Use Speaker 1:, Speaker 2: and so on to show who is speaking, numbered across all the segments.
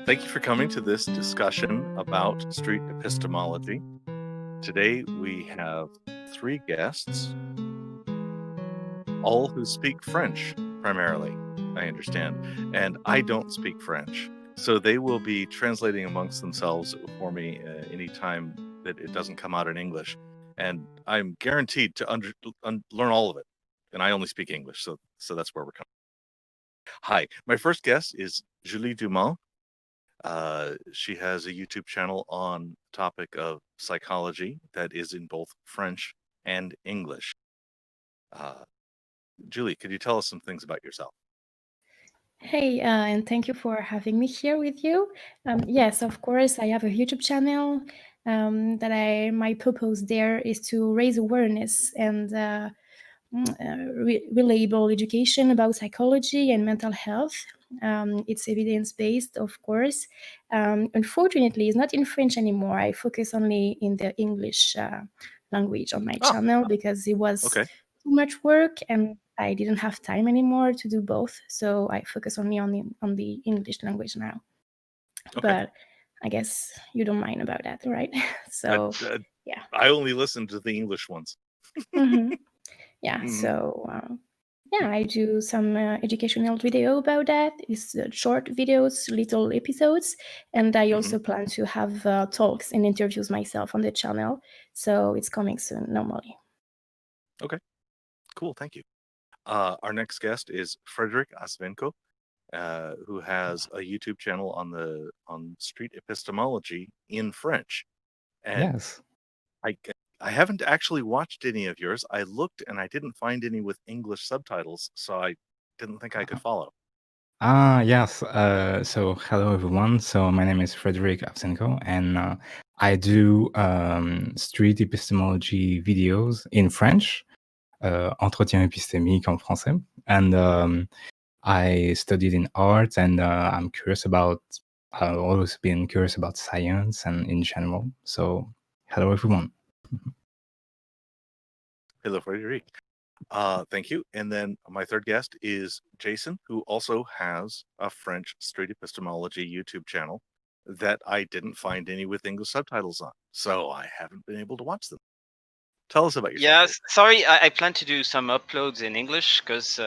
Speaker 1: Thank you for coming to this discussion about street epistemology. Today we have three guests, all who speak French primarily, I understand, and I don't speak French. So they will be translating amongst themselves for me anytime that it doesn't come out in English. And I'm guaranteed to learn all of it. And I only speak English, so that's where we're coming. Hi, my first guest is Julie Dumand. She has a YouTube channel on the topic of psychology that is in both French and English. Julie, could you tell us some things about yourself?
Speaker 2: Hey, and thank you for having me here with you. Yes, of course, I have a YouTube channel that my purpose there is to raise awareness and reliable education about psychology and mental health. It's evidence-based, of course. Unfortunately, it's not in French anymore. I focus only in the English language on my channel because it was
Speaker 1: Okay.
Speaker 2: too much work and I didn't have time anymore to do both. So I focus only on the English language now.
Speaker 1: Okay.
Speaker 2: But I guess you don't mind about that, right? So yeah.
Speaker 1: I only listen to the English ones.
Speaker 2: Yeah. So yeah, I do some educational video about that. It's short videos, little episodes, and I also plan to have talks and interviews myself on the channel. So it's coming soon, normally.
Speaker 1: Okay, cool. Thank you. Our next guest is Frederic Avsenko, who has a YouTube channel on street epistemology in French. And
Speaker 3: yes.
Speaker 1: I haven't actually watched any of yours. I looked and I didn't find any with English subtitles, so I didn't think I could follow.
Speaker 3: Yes. So hello everyone. So my name is Frederic Avsenko, and I do street epistemology videos in French, entretien épistémique en français, and I studied in art, and I'm curious about. I've always been curious about science and in general. So hello everyone.
Speaker 1: Hello, Frederic. Thank you. And then my third guest is Jason, who also has a French street epistemology YouTube channel that I didn't find any with English subtitles on. So I haven't been able to watch them. Tell us about yourself.
Speaker 4: Yes, sorry, I plan to do some uploads in English because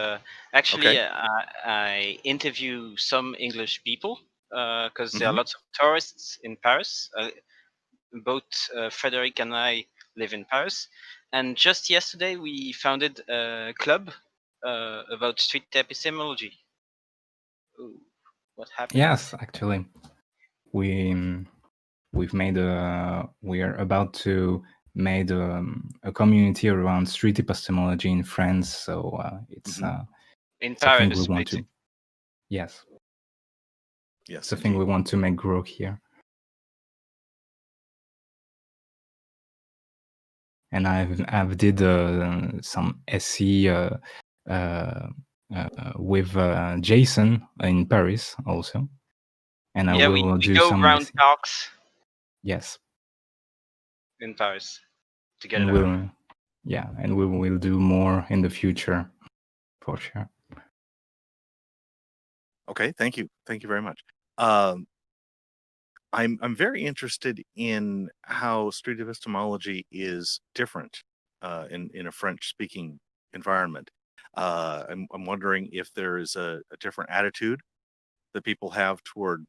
Speaker 4: actually I interview some English people because there are lots of tourists in Paris. Both Frederic and I live in Paris. And just yesterday we founded a club about street epistemology. Ooh, what happened?
Speaker 3: Yes, actually, we've made we are about to made a community around street epistemology in France. So it's
Speaker 4: in
Speaker 3: it's a thing
Speaker 4: Paris,
Speaker 3: we want
Speaker 4: basically.
Speaker 3: to. Yes.
Speaker 1: Yes.
Speaker 3: It's a thing we want to make grow here. And I've did some SE with Jason in Paris also, and I will
Speaker 4: we
Speaker 3: do
Speaker 4: go
Speaker 3: some
Speaker 4: round
Speaker 3: SE.
Speaker 4: talks.
Speaker 3: Yes.
Speaker 4: In Paris, together.
Speaker 3: And we will do more in the future, for sure.
Speaker 1: Okay, thank you very much. I'm very interested in how street epistemology is different in a French-speaking environment. I'm wondering if there is a different attitude that people have toward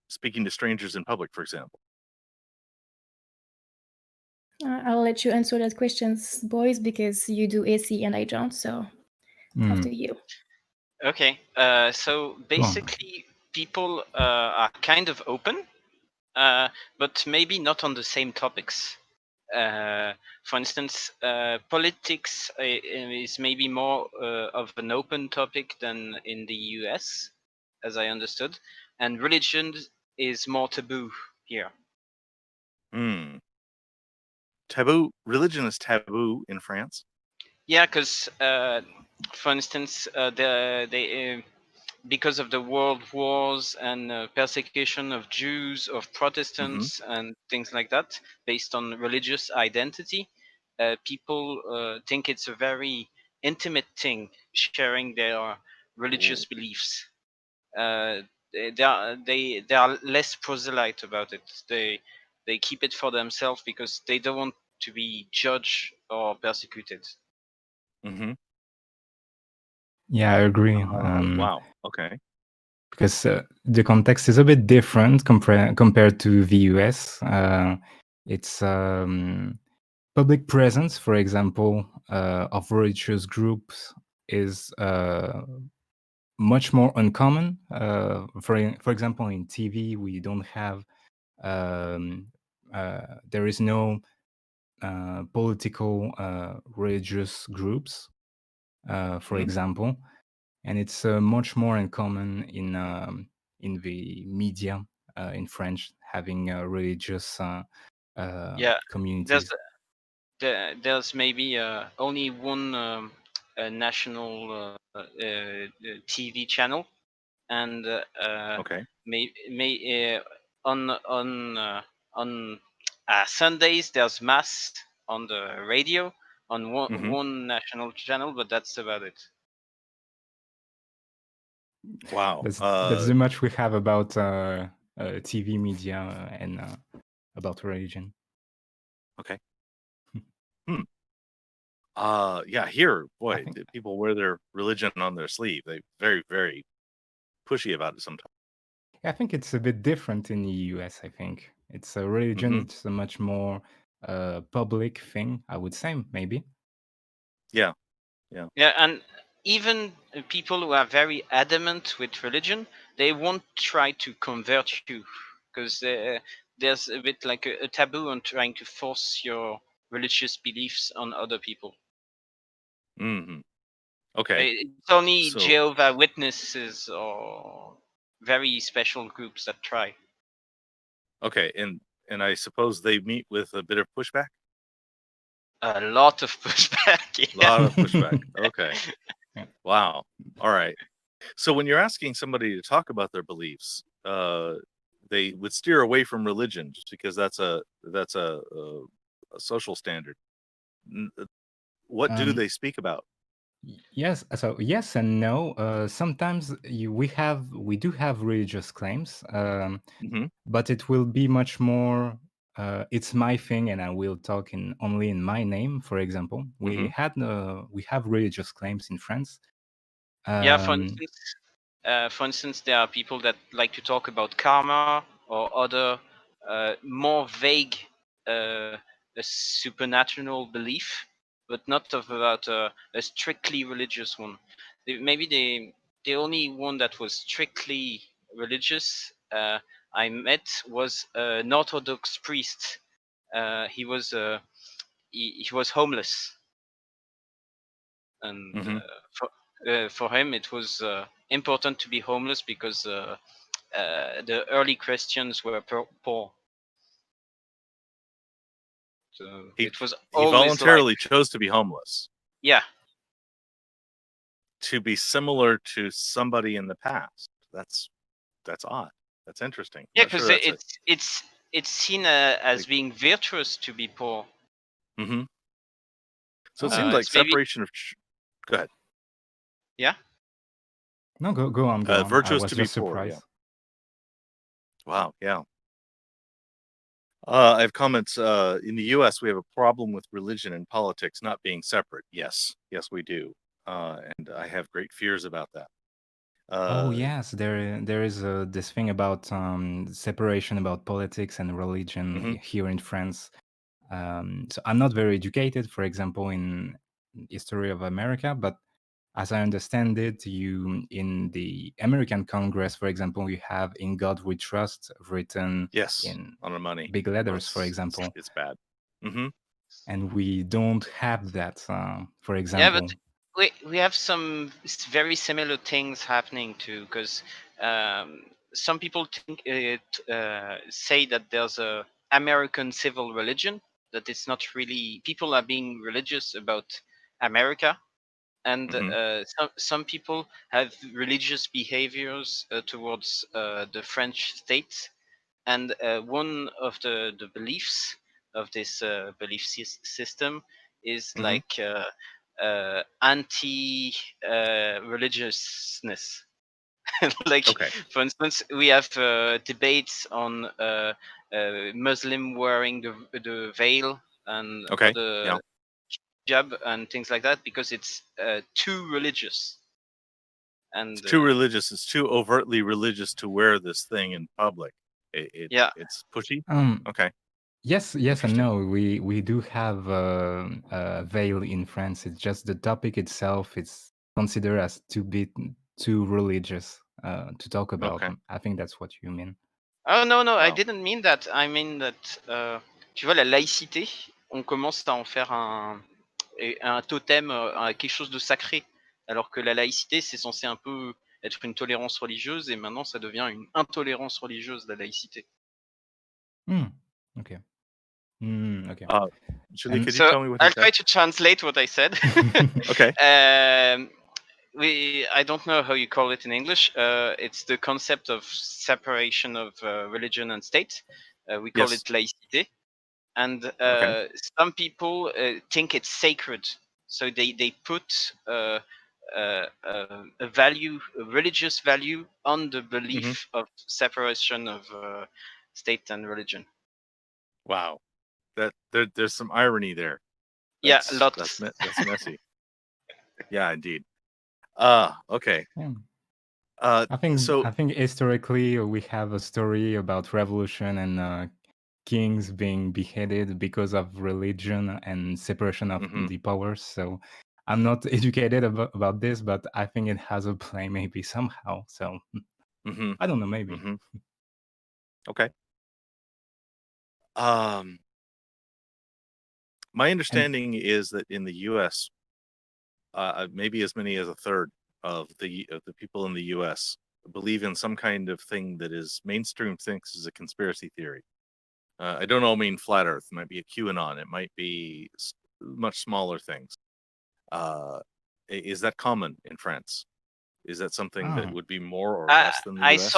Speaker 1: speaking to strangers in public, for example.
Speaker 2: I'll let you answer that questions, boys, because you do AC and I don't. So after you.
Speaker 4: Okay. So basically, people are kind of open, but maybe not on the same topics. For instance, politics is maybe more of an open topic than in the US, as I understood, and religion is more taboo here.
Speaker 1: Taboo. Religion is taboo in France.
Speaker 4: Yeah, because for instance, because of the world wars and persecution of Jews, of Protestants, and things like that, based on religious identity, people think it's a very intimate thing, sharing their religious beliefs. they are less proselyte about it. They keep it for themselves because they don't want to be judged or persecuted.
Speaker 1: Mm-hmm.
Speaker 3: Yeah, I agree.
Speaker 1: Wow. Okay.
Speaker 3: Because the context is a bit different compared to the US. It's public presence, for example, of religious groups is much more uncommon. For example, in TV, we don't have there is no political religious groups, for example, and it's much more uncommon in the media in French, having religious communities.
Speaker 4: There's maybe only one national TV channel, and
Speaker 1: Okay.
Speaker 4: on Sundays there's mass on the radio on one national channel, but that's about it.
Speaker 1: Wow.
Speaker 3: That's the much we have about TV media and about religion.
Speaker 1: Okay. Yeah, here, boy, people wear their religion on their sleeve. They very, very pushy about it sometimes.
Speaker 3: I think it's a bit different in the US. I think it's a religion. It's a much more public thing, I would say, maybe.
Speaker 1: Yeah.
Speaker 4: Yeah, and even people who are very adamant with religion, they won't try to convert you because there's a bit like a taboo on trying to force your religious beliefs on other people.
Speaker 1: Mm-hmm. Okay.
Speaker 4: It's only Jehovah's Witnesses or very special groups that try.
Speaker 1: Okay, and I suppose they meet with a bit of pushback?
Speaker 4: A lot of pushback.
Speaker 1: Yeah. A lot of pushback. Okay. Wow. All right. So when you're asking somebody to talk about their beliefs, they would steer away from religion just because that's a social standard. What do they speak about?
Speaker 3: Yes. So yes and no. Sometimes we do have religious claims, but it will be much more. It's my thing, and I will talk only in my name. For example, we have religious claims in France.
Speaker 4: Yeah, for instance, there are people that like to talk about karma or other more vague supernatural belief, but not about a strictly religious one. The only one that was strictly religious I met was an Orthodox priest. He was homeless, and for him it was important to be homeless because the early Christians were poor. So it was always
Speaker 1: he voluntarily chose to be homeless.
Speaker 4: Yeah.
Speaker 1: To be similar to somebody in the past. That's odd. That's interesting.
Speaker 4: Yeah, because it's seen as being virtuous to be poor.
Speaker 1: Mm-hmm. So it seems like separation of. Go ahead.
Speaker 4: Yeah.
Speaker 3: No, go on.
Speaker 1: Virtuous to be poor. Yeah. Wow. Yeah. I have comments. In the U.S., we have a problem with religion and politics not being separate. Yes, we do, and I have great fears about that.
Speaker 3: Oh yes, there is this thing about separation about politics and religion here in France. So I'm not very educated, for example, in history of America, but as I understand it, in the American Congress, for example, you have "In God We Trust" written in
Speaker 1: on the money,
Speaker 3: big letters, for example.
Speaker 1: It's bad.
Speaker 3: And we don't have that, for example.
Speaker 4: Yeah, but we have some very similar things happening too, because some people say that there's a American civil religion, that it's not really people are being religious about America, and some people have religious behaviors towards the French state, and one of the beliefs of this belief system is like anti religiousness. Like,
Speaker 1: Okay.
Speaker 4: for instance, we have debates on Muslim wearing the veil and
Speaker 1: Okay.
Speaker 4: the
Speaker 1: Yeah.
Speaker 4: hijab and things like that, because it's too religious. And
Speaker 1: It's too religious. It's too overtly religious to wear this thing in public.
Speaker 4: yeah,
Speaker 1: It's pushy.
Speaker 3: Um,
Speaker 1: Okay.
Speaker 3: yes and
Speaker 1: Interesting.
Speaker 3: no. We do have a veil in France. It's just the topic itself. It's considered as too religious to talk about.
Speaker 1: Okay.
Speaker 3: I think that's what you mean.
Speaker 4: Oh no, I
Speaker 1: Wow.
Speaker 4: didn't mean that. I mean that, tu vois, la laïcité, on commence à en faire un totem, quelque chose de sacré. Alors que la laïcité, c'est censé un peu être une tolérance religieuse, et maintenant ça devient une intolérance religieuse, la laïcité.
Speaker 3: Okay. Okay.
Speaker 1: Julie, could you
Speaker 4: So
Speaker 1: tell me what he
Speaker 4: I'll
Speaker 1: said?
Speaker 4: try to translate what I said.
Speaker 1: Okay.
Speaker 4: I don't know how you call it in English. It's the concept of separation of religion and state. We call
Speaker 1: Yes.
Speaker 4: it laïcité. And
Speaker 1: Okay.
Speaker 4: some people think it's sacred. So they put a value, a religious value, on the belief of separation of state and religion.
Speaker 1: Wow. There's some irony there.
Speaker 4: Yeah,
Speaker 1: That's,
Speaker 4: lots.
Speaker 1: That's messy. Yeah, indeed. Okay.
Speaker 3: Yeah.
Speaker 1: I
Speaker 3: think historically we have a story about revolution and kings being beheaded because of religion and separation of the powers. So I'm not educated about this, but I think it has a play maybe somehow. So I don't know, maybe.
Speaker 1: Okay. My understanding is that in the U.S., maybe as many as a third of the people in the U.S. believe in some kind of thing that is mainstream thinks is a conspiracy theory. I don't all mean flat Earth. It might be a QAnon. It might be much smaller things. Is that common in France? Is that something that would be more or less than the US?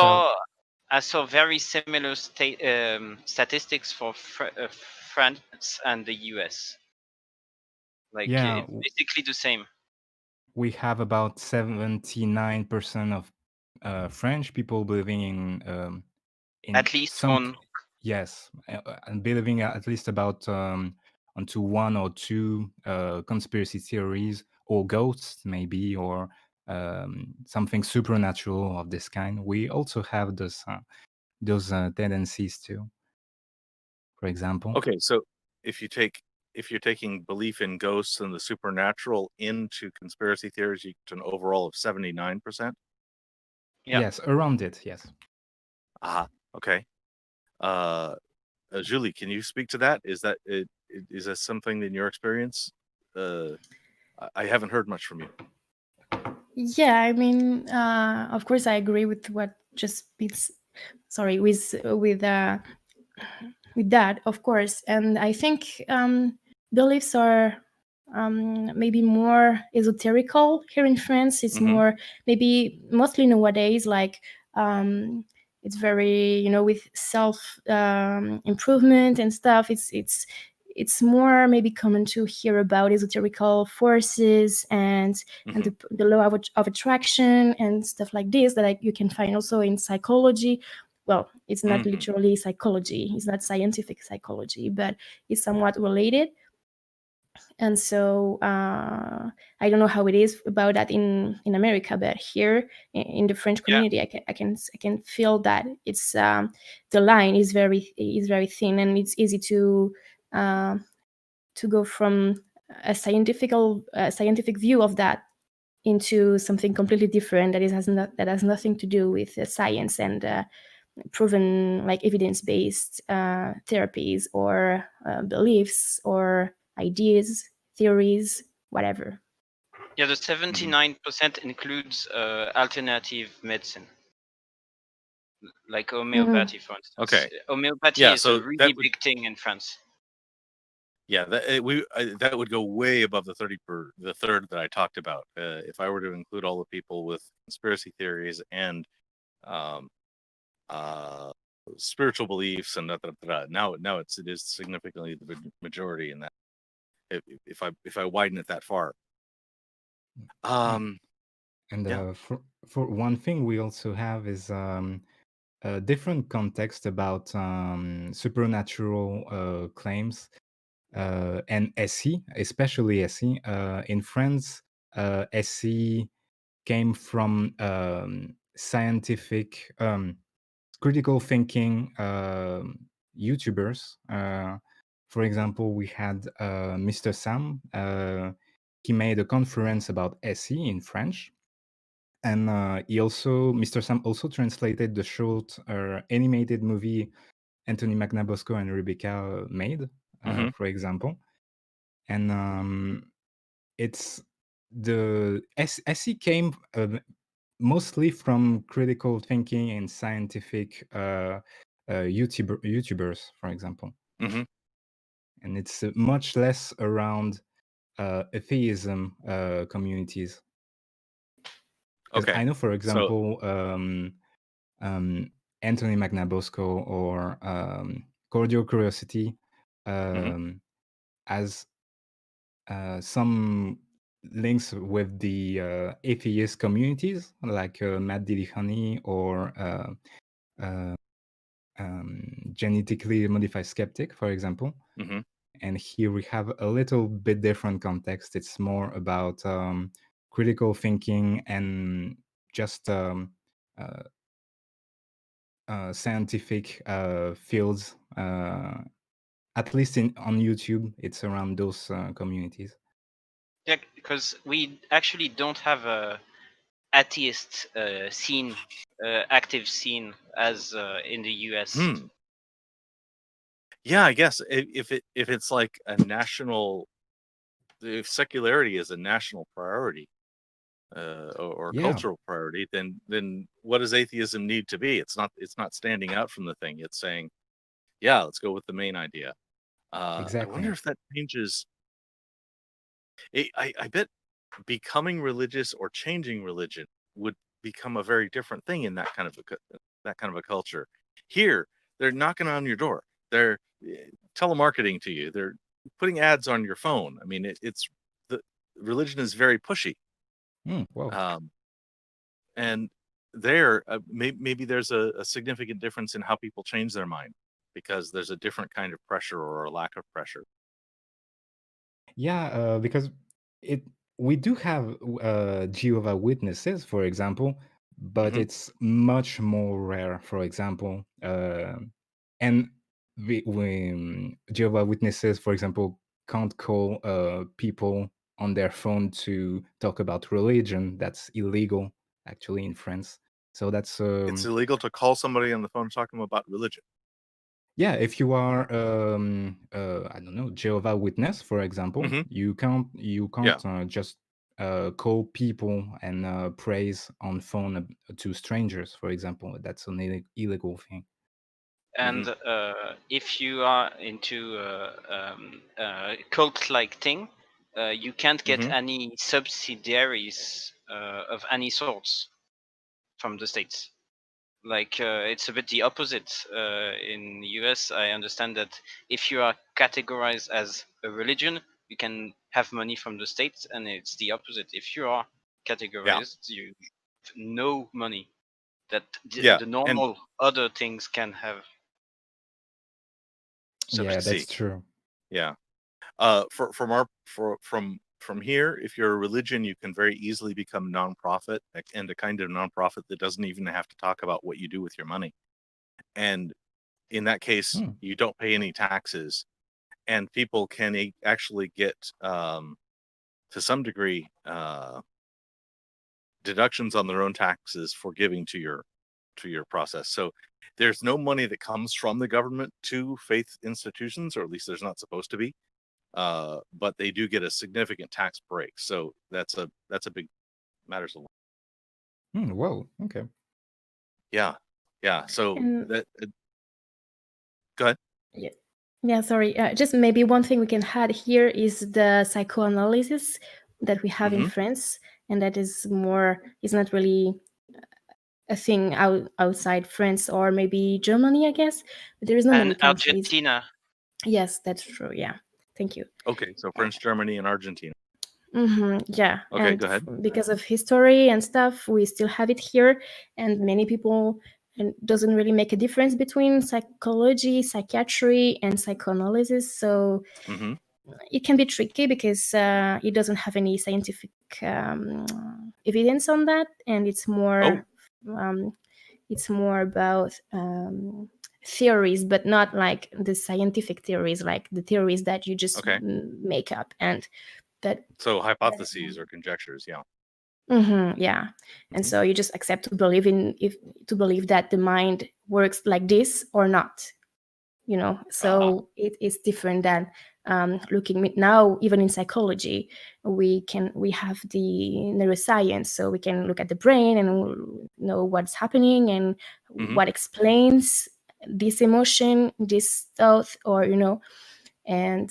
Speaker 4: I saw very similar statistics for France and the US. Like,
Speaker 3: yeah,
Speaker 4: it's basically the same.
Speaker 3: We have about 79% of French people believing in
Speaker 4: at least
Speaker 3: some,
Speaker 4: one.
Speaker 3: Yes, and believing at least about onto one or two conspiracy theories or ghosts, maybe, or something supernatural of this kind. We also have those tendencies too. For example.
Speaker 1: Okay, so if you're taking belief in ghosts and the supernatural into conspiracy theories, you get an overall of 79%.
Speaker 4: Yeah.
Speaker 3: Yes, around it. Yes.
Speaker 1: Okay. Julie, can you speak to that? Is that something in your experience? I haven't heard much from you.
Speaker 2: Yeah, I mean, of course, I agree with what just beats. Sorry, with that, of course, and I think beliefs are maybe more esoterical here in France. It's more maybe mostly nowadays, like it's very with self improvement and stuff. It's more maybe common to hear about esoterical forces and the law of attraction and stuff like this that you can find also in psychology. Well, it's not literally psychology. It's not scientific psychology, but it's somewhat related. And so I don't know how it is about that in America, but here in the French community, I can feel that it's the line is very thin, and it's easy to go from a scientific view of that into something completely different that has nothing to do with science and proven, like, evidence-based therapies or beliefs or ideas, theories, whatever.
Speaker 4: Yeah, the 79% includes alternative medicine, like homeopathy, for instance.
Speaker 1: Okay.
Speaker 4: Homeopathy is a really big thing in France.
Speaker 1: Yeah, that would go way above the third that I talked about. If I were to include all the people with conspiracy theories and spiritual beliefs and now it is significantly the majority in that. If I widen it that far.
Speaker 3: And for one thing we also have is a different context about supernatural claims and SE, especially SE. In France, SE came from scientific critical thinking YouTubers. For example, we had Mr. Sam. He made a conference about SE in French. And Mr. Sam also translated the short animated movie Anthony Magnabosco and Rebecca made, for example. And it's the SE came mostly from critical thinking and scientific YouTubers, for example. And it's much less around atheism communities. Because I know, for example, Anthony Magnabosco or Cordial Curiosity has some links with the atheist communities, like Matt Dillihani or Genetically Modified Skeptic, for example. And here we have a little bit different context. It's more about critical thinking and just scientific fields. At least on YouTube, it's around those communities.
Speaker 4: Yeah, because we actually don't have a atheist scene, active scene as in the US.
Speaker 1: Yeah, I guess if it's like a national, if secularity is a national priority or cultural priority, then what does atheism need to be? It's not standing out from the thing. It's saying, yeah, let's go with the main idea.
Speaker 3: Exactly.
Speaker 1: I wonder if that changes. I bet becoming religious or changing religion would become a very different thing in that kind of a culture. Here, they're knocking on your door. They're telemarketing to you. They're putting ads on your phone. I mean, it's the religion is very pushy. And there, maybe there's a significant difference in how people change their mind because there's a different kind of pressure or a lack of pressure.
Speaker 3: Yeah, because we do have Jehovah Witnesses, for example, but it's much more rare, for example. And Jehovah Witnesses, for example, can't call people on their phone to talk about religion. That's illegal, actually, in France. So that's
Speaker 1: it's illegal to call somebody on the phone talking about religion.
Speaker 3: Yeah, if you are, I don't know, Jehovah Witness, for example, you can't just call people and praise on phone to strangers, for example. That's an illegal thing.
Speaker 4: And if you are into cult-like thing, you can't get any subsidiaries of any sorts from the States. Like it's a bit the opposite. In the US, I understand that if you are categorized as a religion, you can have money from the state, and it's the opposite. If you are categorized, you have no money that the normal other things can have.
Speaker 3: Yeah, that's true.
Speaker 1: Yeah. From here, if you're a religion, you can very easily become nonprofit, and a kind of nonprofit that doesn't even have to talk about what you do with your money. And in that case, you don't pay any taxes, and people can actually get, to some degree, deductions on their own taxes for giving to your process. So there's no money that comes from the government to faith institutions, or at least there's not supposed to be. But they do get a significant tax break, so that's a big matters a lot.
Speaker 3: Whoa, okay.
Speaker 1: Yeah. So that go ahead.
Speaker 2: Yeah, sorry. Just maybe one thing we can add here is the psychoanalysis that we have in France, and that is not really a thing outside France or maybe Germany, I guess. But there is not many countries.
Speaker 4: Argentina.
Speaker 2: Yes, that's true. Yeah. Thank you.
Speaker 1: Okay, so French, Germany, and Argentina.
Speaker 2: Yeah,
Speaker 1: Okay,
Speaker 2: and
Speaker 1: go ahead.
Speaker 2: because of history and stuff, we still have it here, and many people, and doesn't really make a difference between psychology, psychiatry, and psychoanalysis. So
Speaker 1: Mm-hmm.
Speaker 2: it can be tricky because it doesn't have any scientific evidence on that, and it's more about theories, but not like the scientific theories, like the theories that you just make up. And that,
Speaker 1: so hypotheses or conjectures, yeah.
Speaker 2: Yeah, and so you just accept to believe that the mind works like this or not, So it is different than looking now. Even in psychology, we have the neuroscience, so we can look at the brain and know what's happening and what explains this emotion, this thought, or and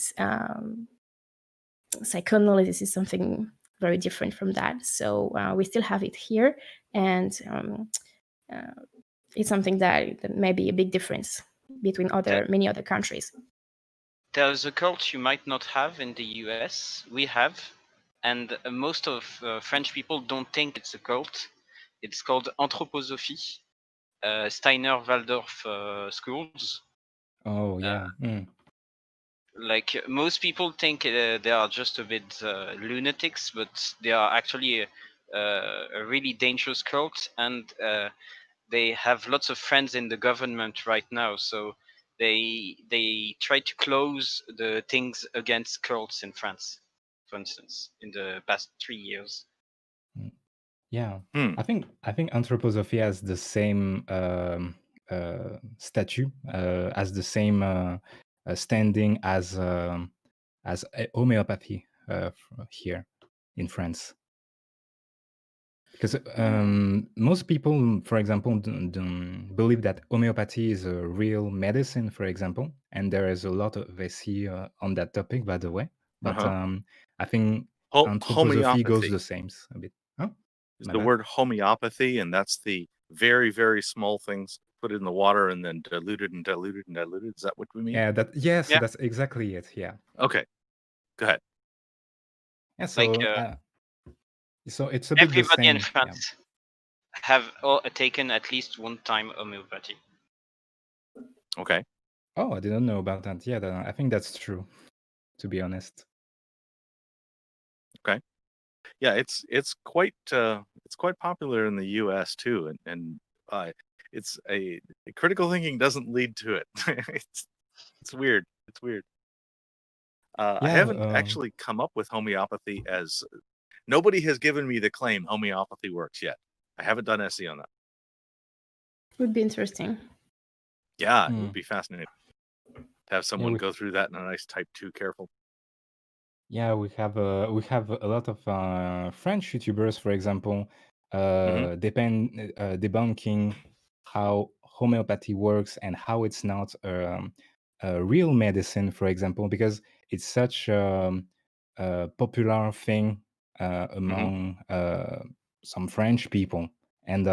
Speaker 2: psychoanalysis is something very different from that. So we still have it here, and it's something that may be a big difference between many other countries.
Speaker 4: There's a cult you might not have in the US. We have, and most of French people don't think it's a cult. It's called anthroposophie, Steiner Waldorf schools.
Speaker 3: Oh yeah.
Speaker 4: Like most people think they are just a bit lunatics, but they are actually a really dangerous cult, and they have lots of friends in the government right now. So they try to close the things against cults in France, for instance, in the past 3 years.
Speaker 3: Yeah, I think anthroposophy has the same statue, as the same standing as homeopathy here in France. Because most people, for example, don't believe that homeopathy is a real medicine, for example, and there is a lot of essay on that topic, by the way. But I think anthroposophy goes the same a bit. Huh?
Speaker 1: Is the word homeopathy, and that's the very, very small things put in the water and then diluted and diluted and diluted. Is that what we mean?
Speaker 3: Yeah, that's exactly it. Yeah.
Speaker 1: Okay, go ahead.
Speaker 3: Yeah, so so it's a bit
Speaker 4: everybody
Speaker 3: the same.
Speaker 4: in France have taken at least one time homeopathy.
Speaker 1: Okay.
Speaker 3: Oh, I didn't know about that. Yeah, I think that's true, to be honest.
Speaker 1: Okay. Yeah, it's quite popular in the U.S. too, and it's critical thinking doesn't lead to it. it's weird. It's weird. I haven't actually come up with homeopathy as nobody has given me the claim homeopathy works yet. I haven't done essay on that.
Speaker 2: Would be interesting.
Speaker 1: Yeah, it would be fascinating to have someone go through that in a nice type 2 careful.
Speaker 3: Yeah, we have a lot of French YouTubers, for example, debunking how homeopathy works and how it's not a real medicine, for example, because it's such a popular thing among some French people, and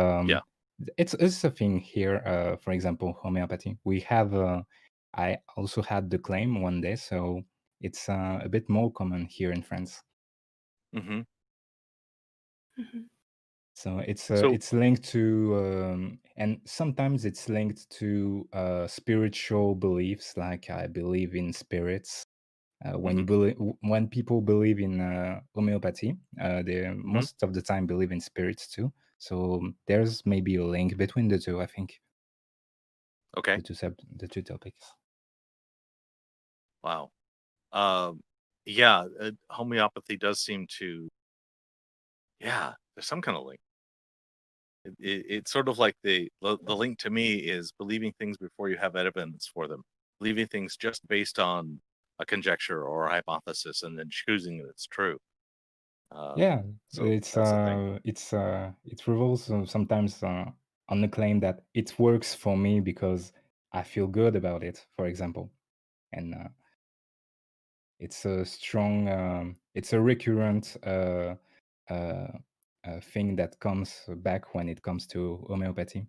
Speaker 3: it's a thing here. For example, homeopathy. We have. I also had the claim one day, so it's a bit more common here in France. So it's linked to and sometimes it's linked to spiritual beliefs, like I believe in spirits. When people believe in homeopathy, they most of the time believe in spirits too. So there's maybe a link between the two, I think.
Speaker 1: Okay.
Speaker 3: The two topics.
Speaker 1: Wow. Homeopathy does seem to. Yeah, there's some kind of link. It's sort of like the link to me is believing things before you have evidence for them, believing things just based on a conjecture or a hypothesis, and then choosing that it's true.
Speaker 3: So it revolves sometimes on the claim that it works for me because I feel good about it, for example, and it's a strong, it's a recurrent thing that comes back when it comes to homeopathy.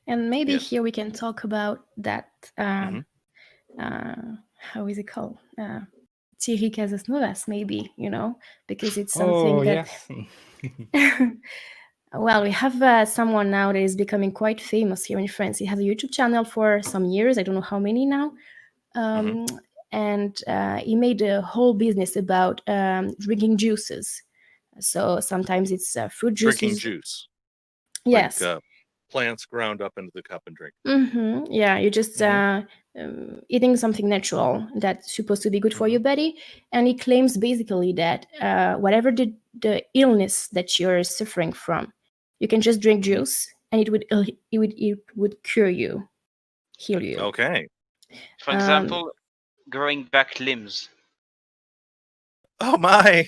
Speaker 2: And maybe here we can talk about that. How is it called? Thierry Casasnovas, maybe, because it's something that...
Speaker 3: Yes.
Speaker 2: Well, we have someone now that is becoming quite famous here in France. He has a YouTube channel for some years. I don't know how many now. And he made a whole business about drinking juices. So sometimes it's fruit juices.
Speaker 1: Drinking juice.
Speaker 2: Yes.
Speaker 1: Like plants ground up into the cup and drink.
Speaker 2: Yeah, you're just eating something natural that's supposed to be good for your body. And he claims basically that whatever the illness that you're suffering from, you can just drink juice and it would cure you, heal you.
Speaker 1: Okay.
Speaker 4: For example, growing back limbs.
Speaker 1: Oh my!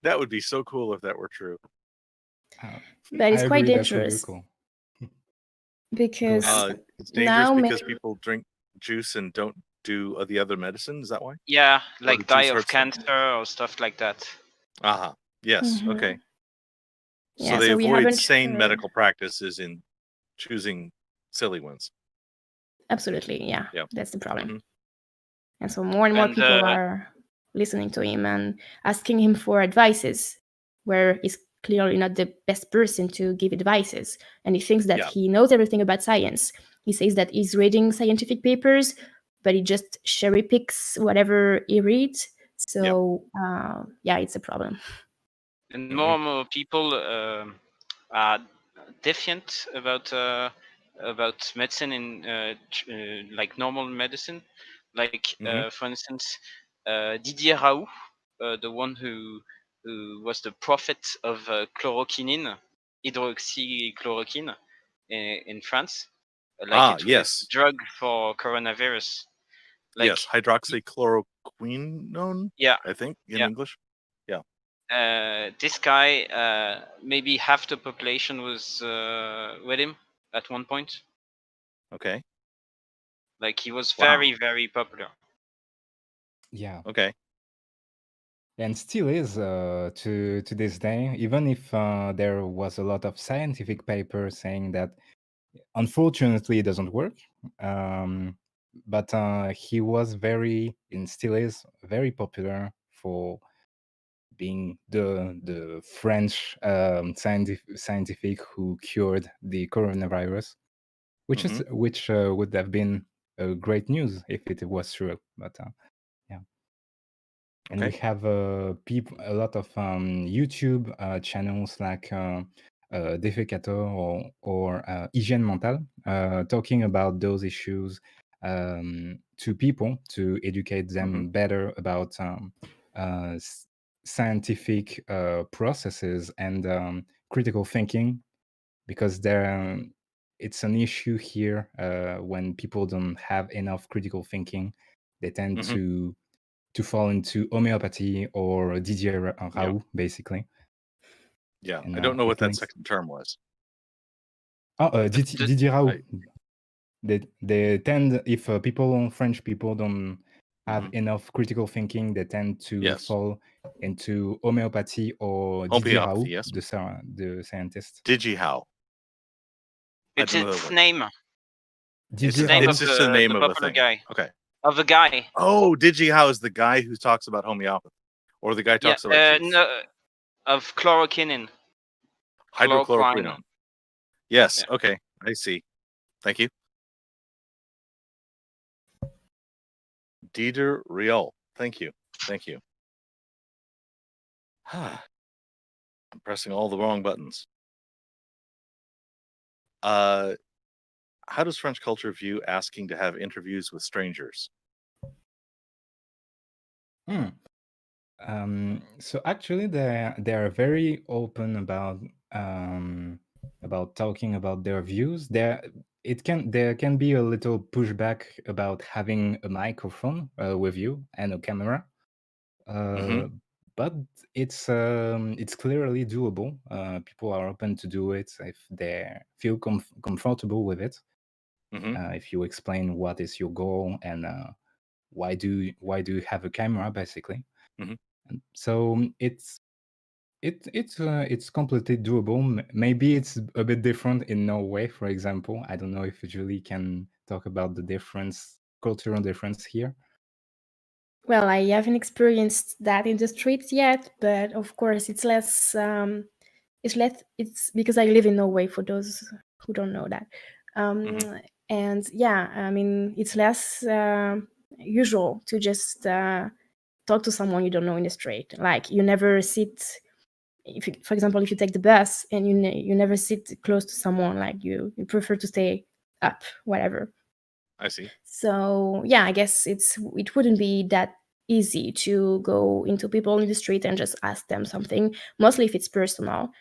Speaker 1: That would be so cool if that were true.
Speaker 2: But it's quite dangerous.
Speaker 3: Cool.
Speaker 2: Because
Speaker 1: it's dangerous because people drink juice and don't do the other medicine. Is that why?
Speaker 4: Yeah, like die of cancer or stuff like that.
Speaker 1: Yes. Okay. So
Speaker 2: Yeah,
Speaker 1: they
Speaker 2: so we
Speaker 1: avoid
Speaker 2: haven't
Speaker 1: sane
Speaker 2: heard-
Speaker 1: medical practices in choosing silly ones.
Speaker 2: Absolutely, yeah.
Speaker 1: Yeah.
Speaker 2: That's the problem. And so more and more people are listening to him and asking him for advices, where he's clearly not the best person to give advices. And he thinks that he knows everything about science. He says that he's reading scientific papers, but he just cherry picks whatever he reads. So, it's a problem.
Speaker 4: And more and more people are defiant about medicine in like normal medicine. Like for instance, Didier Raoult, the one who was the prophet of chloroquine, hydroxychloroquine in France. Like
Speaker 1: yes,
Speaker 4: drug for coronavirus. Like,
Speaker 1: yes, hydroxychloroquine.
Speaker 4: Yeah,
Speaker 1: I think in English. Yeah.
Speaker 4: This guy, maybe half the population was with him at one point.
Speaker 1: Okay.
Speaker 4: Like he was very, very popular.
Speaker 3: Yeah.
Speaker 1: Okay.
Speaker 3: And still is to this day, even if there was a lot of scientific papers saying that unfortunately it doesn't work. But he was and still is very popular for being the French scientific who cured the coronavirus, which would have been great news if it was true. But and we have a lot of YouTube channels like Defecator or Hygiène Mentale, talking about those issues to people to educate them better about scientific processes and critical thinking, because it's an issue here when people don't have enough critical thinking. They tend to fall into homeopathy or Didier Raoult, basically.
Speaker 1: Yeah, and I don't know what that second term was.
Speaker 3: Didier Raoult. They tend, if French people don't have enough critical thinking, they tend to fall into homeopathy or Didier Raoult, the scientist.
Speaker 1: Digi-how.
Speaker 4: It's its name.
Speaker 1: It's the name of the popular
Speaker 4: guy.
Speaker 1: Okay.
Speaker 4: Of the guy.
Speaker 1: Oh, Digi-how is the guy who talks about homeopathy, or the guy talks about
Speaker 4: no, of chloroquine.
Speaker 1: Hydrochloroquine. Yes. Yeah. Okay. I see. Thank you. Didier Raoult. Thank you. Thank you. I'm pressing all the wrong buttons. How does French culture view asking to have interviews with strangers?
Speaker 3: So actually, they are very open about talking about their views. There can be a little pushback about having a microphone with you and a camera, but it's clearly doable. People are open to do it if they feel comfortable with it. If you explain what is your goal and why do you have a camera, basically. And so it's completely doable. Maybe it's a bit different in Norway, for example. I don't know if Julie can talk about the cultural difference here.
Speaker 2: Well, I haven't experienced that in the streets yet, but of course it's less. It's because I live in Norway. For those who don't know that, and yeah, I mean it's less usual to just talk to someone you don't know in the street. Like you never sit. If you, for example, if you take the bus and you never sit close to someone, like you prefer to stay up, whatever.
Speaker 1: I see.
Speaker 2: So yeah, I guess it wouldn't be that easy to go into people in the street and just ask them something. Mostly if it's personal,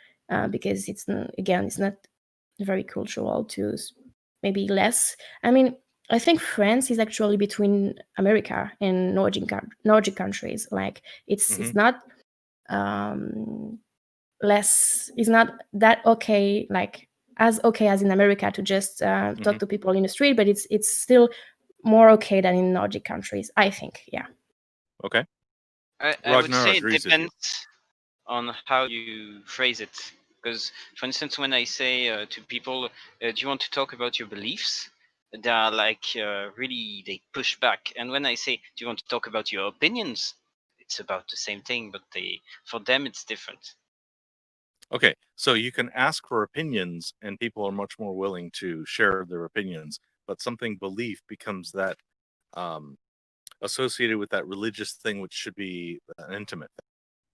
Speaker 2: because it's not very cultural to maybe less. I mean, I think France is actually between America and Nordic countries. Like it's not less. It's not that okay. Like as okay as in America to just talk to people in the street, but it's still more okay than in Nordic countries, I think. Yeah.
Speaker 1: Okay.
Speaker 4: I would say it depends on how you phrase it. Because, for instance, when I say to people, do you want to talk about your beliefs? They are like really, they push back. And when I say, do you want to talk about your opinions? It's about the same thing, but for them, it's different.
Speaker 1: Okay, so you can ask for opinions and people are much more willing to share their opinions, but something belief becomes that associated with that religious thing, which should be an intimate thing,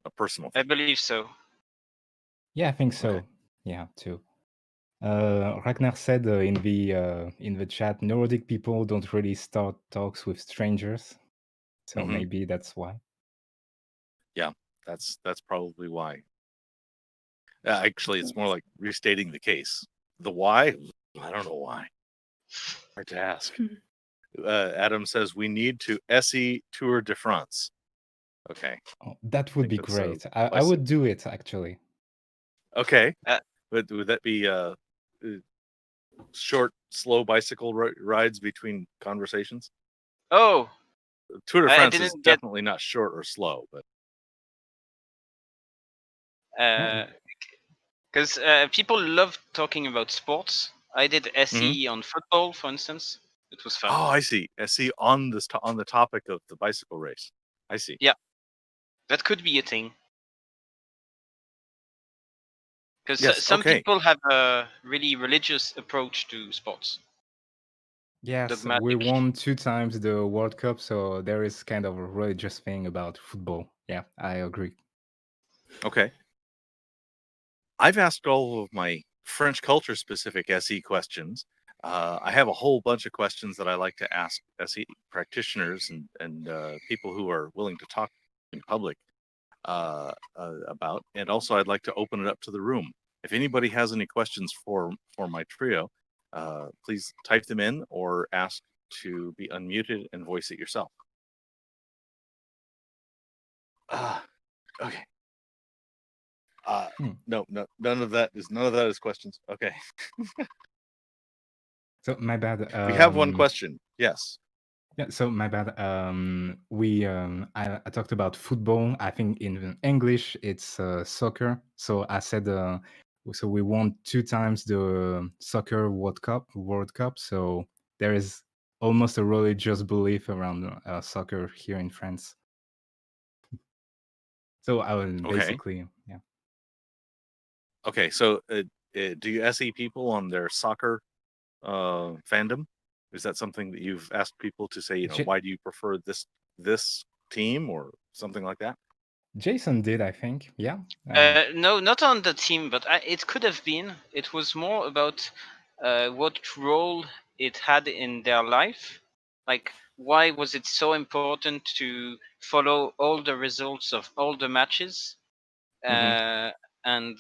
Speaker 1: a personal thing.
Speaker 4: I believe so.
Speaker 3: Yeah, I think so. Okay. Yeah, too. Ragnar said in the chat, Nordic people don't really start talks with strangers, so maybe that's why.
Speaker 1: Yeah, that's probably why. Actually, it's more like restating the case. The why? I don't know why. Hard to ask. Adam says we need to SE Tour de France. Okay.
Speaker 3: Oh, that would be great. I would do it, actually.
Speaker 1: Okay. But would that be short, slow bicycle rides between conversations?
Speaker 4: Oh!
Speaker 1: Tour de France is definitely not short or slow, but...
Speaker 4: Because people love talking about sports. I did SE on football, for instance. It was fun.
Speaker 1: Oh, I see. SE on the topic of the bicycle race. I see.
Speaker 4: Yeah, that could be a thing. Because some people have a really religious approach to sports.
Speaker 3: Yes, dogmatic. We won 2 times the World Cup, so there is kind of a religious thing about football. Yeah, I agree.
Speaker 1: Okay. I've asked all of my French culture specific SE questions. I have a whole bunch of questions that I like to ask SE practitioners and people who are willing to talk in public about. And also I'd like to open it up to the room. If anybody has any questions for my trio, please type them in or ask to be unmuted and voice it yourself. Okay. No, none of that is questions. Okay.
Speaker 3: So my bad.
Speaker 1: We have one question. Yes.
Speaker 3: Yeah. So my bad. I talked about football. I think in English it's soccer. So I said so we won 2 times the soccer World Cup. So there is almost a religious belief around soccer here in France. So I was basically yeah.
Speaker 1: Okay, so do you SE people on their soccer fandom? Is that something that you've asked people to say, why do you prefer this team or something like that?
Speaker 3: Jason did, I think. Yeah.
Speaker 4: No, not on the team, but it could have been. It was more about what role it had in their life. Like, why was it so important to follow all the results of all the matches? And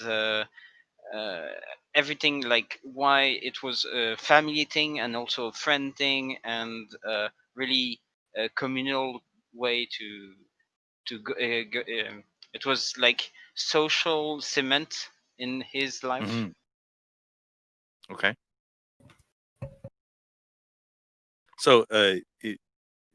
Speaker 4: everything, like why it was a family thing and also a friend thing and really a communal way to go, it was like social cement in his life.
Speaker 1: Okay. So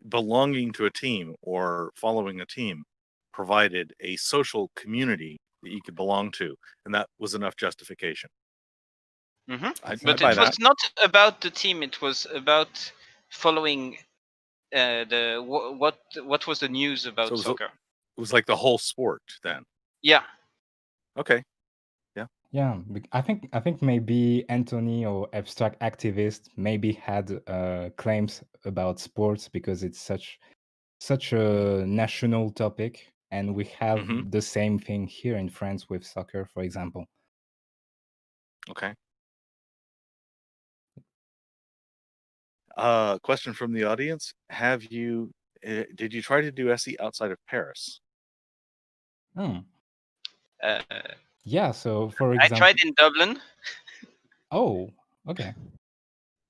Speaker 1: belonging to a team or following a team provided a social community that you could belong to, and that was enough justification.
Speaker 4: But it was not about the team, it was about following what was the news about soccer?
Speaker 1: It was like the whole sport then.
Speaker 4: Yeah.
Speaker 1: Okay.
Speaker 3: Yeah, I think maybe Anthony or abstract activist maybe had claims about sports because it's such a national topic, and we have the same thing here in France with soccer, for example.
Speaker 1: Okay. Question from the audience: did you try to do SE outside of Paris?
Speaker 3: Yeah. So, for
Speaker 4: I
Speaker 3: example,
Speaker 4: tried in Dublin.
Speaker 3: Oh, okay.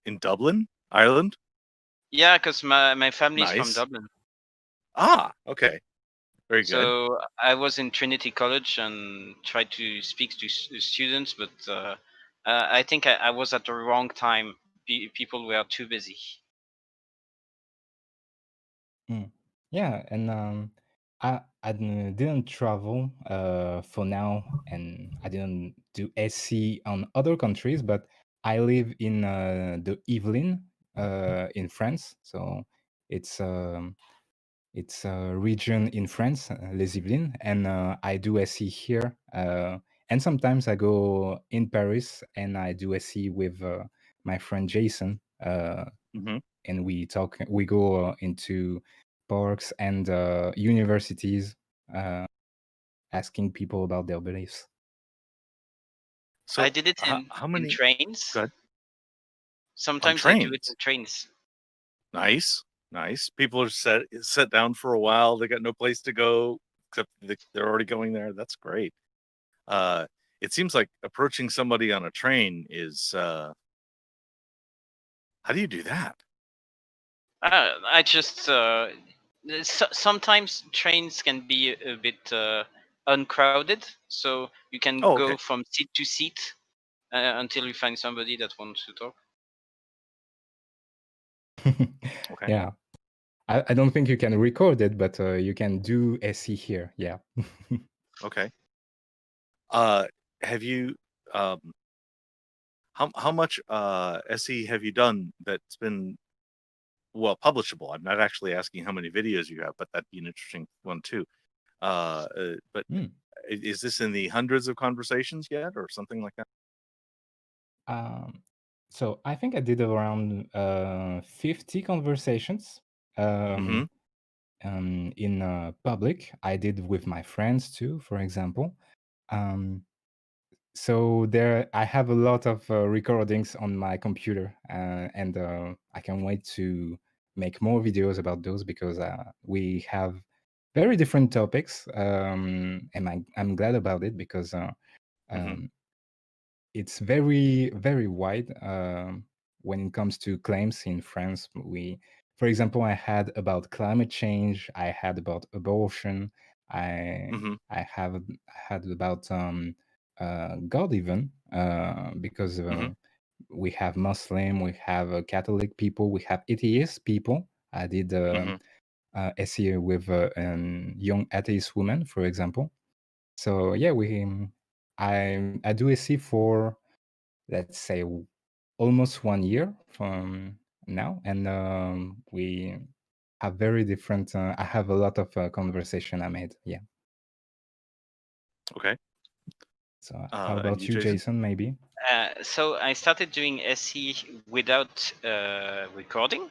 Speaker 1: In Dublin, Ireland?
Speaker 4: Yeah, because my family is from
Speaker 1: Nice.
Speaker 4: Dublin.
Speaker 1: Ah, okay. Very good.
Speaker 4: So I was in Trinity College and tried to speak to students, but I think I was at the wrong time. People were too busy.
Speaker 3: Yeah, and I didn't travel for now, and I didn't do SC on other countries, but I live in the Yvelines in France, so it's it's a region in France, Les Yvelines, and I do SC here, and sometimes I go in Paris and I do SC with my friend Jason, and we go into parks and universities, asking people about their beliefs.
Speaker 4: So I did it in trains.
Speaker 1: Go ahead.
Speaker 4: Sometimes I do it in trains.
Speaker 1: Nice. People are set down for a while. They got no place to go except they're already going there. That's great. It seems like approaching somebody on a train is. How do you do that?
Speaker 4: I just sometimes trains can be a bit uncrowded, so you can go from seat to seat until you find somebody that wants to talk.
Speaker 1: Okay.
Speaker 3: Yeah, I don't think you can record it, but you can do SE here. Yeah.
Speaker 1: Okay. Have you how much SE have you done that's been publishable? I'm not actually asking how many videos you have, but that'd be an interesting one too. But is this in the hundreds of conversations yet, or something like that?
Speaker 3: So I think I did around 50 conversations in public. I did with my friends too, for example. So there, I have a lot of recordings on my computer, and I can wait to make more videos about those because we have very different topics, and I'm glad about it because it's very, very wide when it comes to claims in France. For example, I had about climate change. I had about abortion. I have had about God even because we have Muslim, we have Catholic people, we have atheist people. I did essay with a young atheist woman, for example. So yeah, I do essay for, let's say, almost 1 year from now, and we have very different. I have a lot of conversation I made. Yeah.
Speaker 1: Okay.
Speaker 3: So how about you, Jason? Maybe.
Speaker 4: So I started doing SE without recording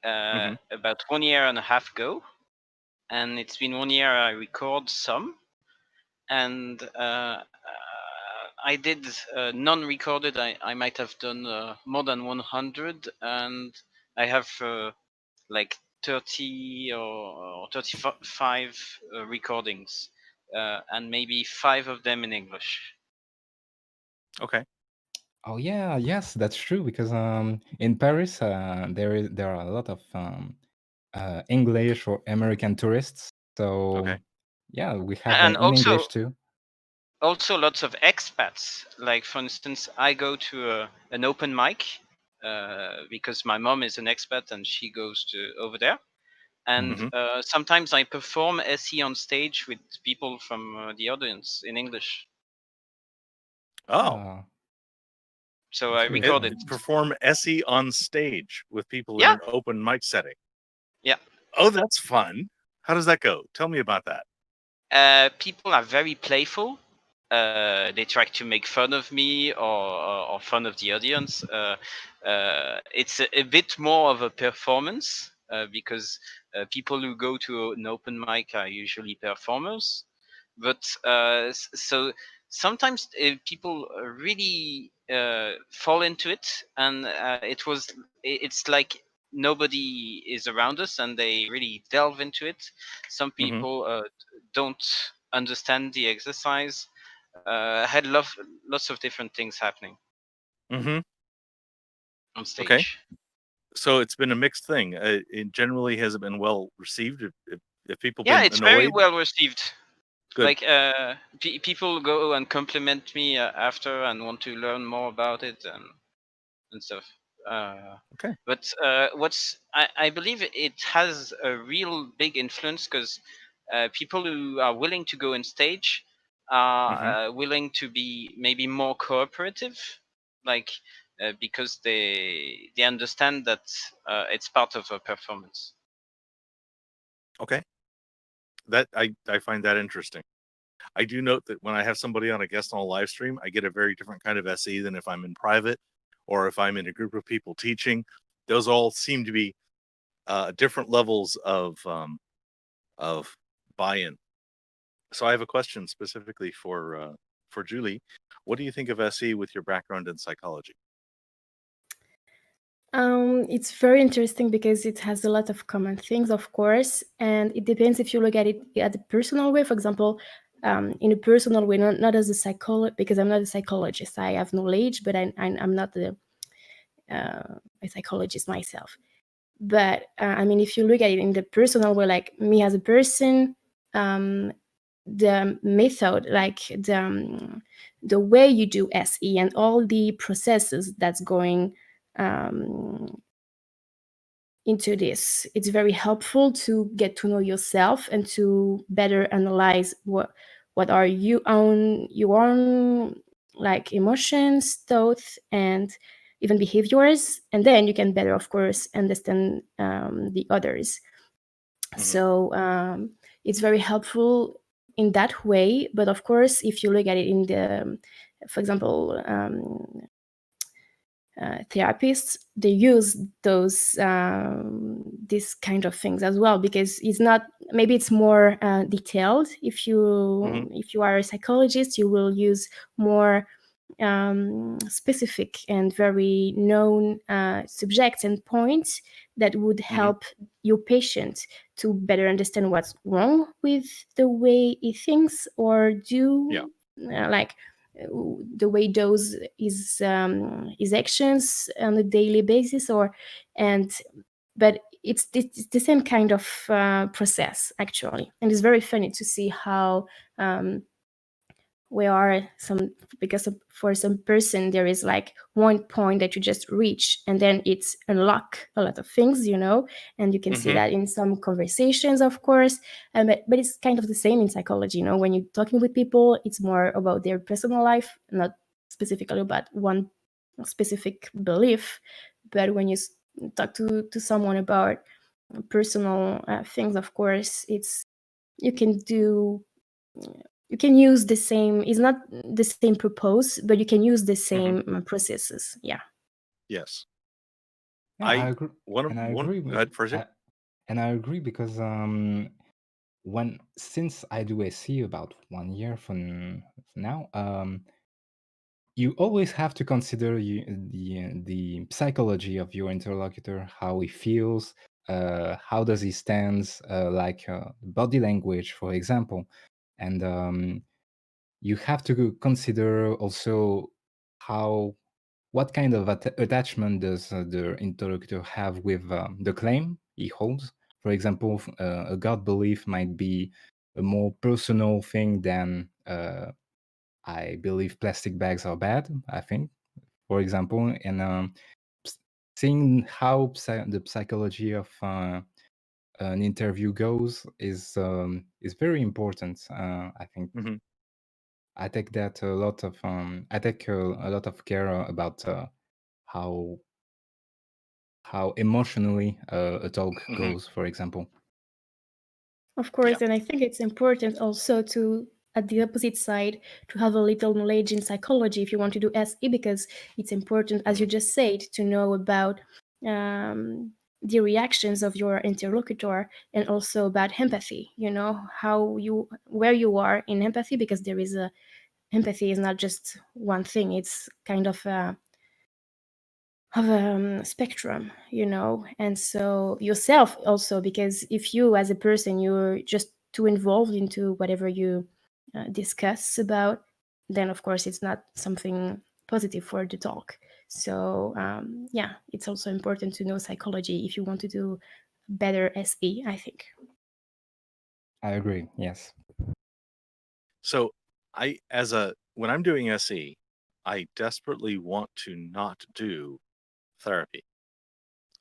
Speaker 4: about 1 year and a half ago, and it's been 1 year I record some, and I did non-recorded. I might have done more than 100, and I have like 30 or 35 recordings, and maybe 5 of them in English.
Speaker 1: Okay.
Speaker 3: Oh yeah, yes, that's true because in Paris there are a lot of English or American tourists. So yeah, we have
Speaker 4: And
Speaker 3: in English too.
Speaker 4: Also lots of expats. Like for instance, I go to an open mic because my mom is an expat and she goes to over there. And sometimes I perform SE on stage with people from the audience in English.
Speaker 1: Oh.
Speaker 4: So I recorded.
Speaker 1: Perform SE on stage with people in an open mic setting.
Speaker 4: Yeah.
Speaker 1: Oh, that's fun. How does that go? Tell me about that.
Speaker 4: People are very playful. They try to make fun of me or fun of the audience. It's a bit more of a performance because people who go to an open mic are usually performers. But so sometimes people really fall into it, and it's like nobody is around us, and they really delve into it. Some people don't understand the exercise. Had lots of different things happening on stage.
Speaker 1: Okay. So it's been a mixed thing. It generally has it been well received? If people been
Speaker 4: It's
Speaker 1: annoyed?
Speaker 4: very well received.
Speaker 1: Good.
Speaker 4: Like people go and compliment me after and want to learn more about it and stuff.
Speaker 1: Okay.
Speaker 4: But I believe it has a real big influence because people who are willing to go on stage are willing to be maybe more cooperative, like because they understand that it's part of a performance.
Speaker 1: Okay. That I find that interesting. I do note that when I have somebody on a guest on a live stream, I get a very different kind of SE than if I'm in private or if I'm in a group of people teaching. Those all seem to be different levels of buy-in. So I have a question specifically for Julie. What do you think of SE with your background in psychology?
Speaker 2: It's very interesting because it has a lot of common things, of course, and it depends if you look at it at the personal way. For example, in a personal way, not as a psychologist, because I'm not a psychologist. I have knowledge, but I'm not a psychologist myself. But I mean, if you look at it in the personal way, like me as a person, the method, like the way you do SE and all the processes that's going into this, it's very helpful to get to know yourself and to better analyze what are your own like emotions, thoughts, and even behaviors, and then you can better, of course, understand the others. So it's very helpful in that way. But of course, if you look at it in the, for example, therapists, they use those these kind of things as well, because it's not, maybe it's more detailed. If you are a psychologist, you will use more specific and very known subjects and points that would help your patient to better understand what's wrong with the way he thinks or do, like the way does his actions on a daily basis, but it's the same kind of process actually, and it's very funny to see how we are because for some person there is like one point that you just reach and then it's unlock a lot of things, and you can see that in some conversations, of course, but it's kind of the same in psychology. When you're talking with people, it's more about their personal life, not specifically about one specific belief. But when you talk to someone about personal things, of course, you can use the same, it's not the same purpose, but you can use the same processes.
Speaker 1: Yes.
Speaker 3: I agree.
Speaker 1: I agree. Go ahead, Frederic.
Speaker 3: And I agree because since I do SE about 1 year from now, you always have to consider the psychology of your interlocutor, how he feels, how does he stands, like body language, for example, and you have to consider also what kind of attachment does the interlocutor have with the claim he holds. For example, a God belief might be a more personal thing than I believe plastic bags are bad, I think, for example. And seeing how the psychology of an interview goes is very important, I think. I take that a lot of I take a lot of care about how how emotionally a talk goes, for example.
Speaker 2: Of course, and I think it's important also to, at the opposite side, to have a little knowledge in psychology if you want to do SE, because it's important, as you just said, to know about the reactions of your interlocutor and also about empathy. You know where you are in empathy, because empathy is not just one thing. It's kind of a spectrum, and so yourself also, because if you as a person you're just too involved into whatever you discuss about, then of course it's not something positive for the talk. So it's also important to know psychology if you want to do better SE, I think.
Speaker 3: I agree, yes.
Speaker 1: So when I'm doing SE, I desperately want to not do therapy.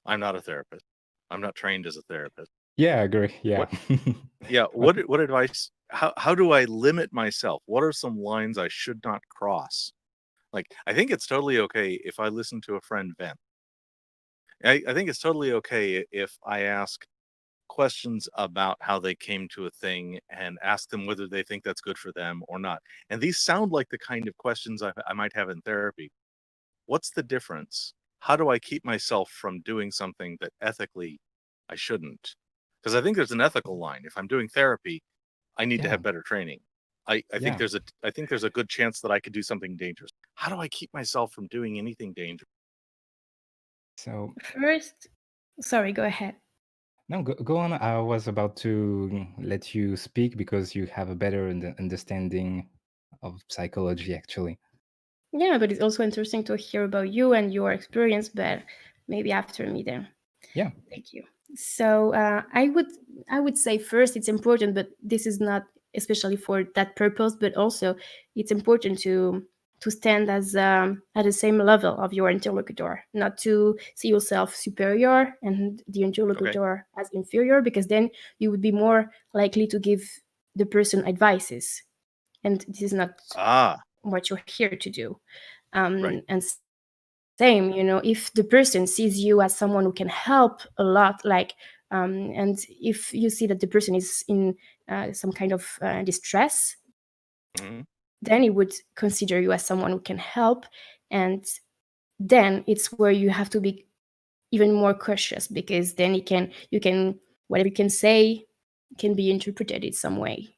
Speaker 1: I'm not a therapist. I'm not trained as a therapist.
Speaker 3: Yeah, I agree. Yeah.
Speaker 1: What advice? How do I limit myself? What are some lines I should not cross? Like, I think it's totally okay if I listen to a friend vent. I think it's totally okay if I ask questions about how they came to a thing and ask them whether they think that's good for them or not. And these sound like the kind of questions I might have in therapy. What's the difference? How do I keep myself from doing something that ethically I shouldn't? Because I think there's an ethical line. If I'm doing therapy, I need to have better training. I think there's a good chance that I could do something dangerous. How do I keep myself from doing anything dangerous?
Speaker 3: So
Speaker 2: first, sorry, go ahead.
Speaker 3: No, go on. I was about to let you speak because you have a better understanding of psychology, actually.
Speaker 2: Yeah, but it's also interesting to hear about you and your experience, but maybe after me then.
Speaker 3: Yeah.
Speaker 2: Thank you. So I would say first it's important, but this is not especially for that purpose, but also it's important to stand as at the same level of your interlocutor, not to see yourself superior and the interlocutor as inferior, because then you would be more likely to give the person advices, and this is not what you're here to do. And same, if the person sees you as someone who can help a lot, like and if you see that the person is in some kind of distress, then he would consider you as someone who can help, and then it's where you have to be even more cautious, because then whatever you can say can be interpreted in some way.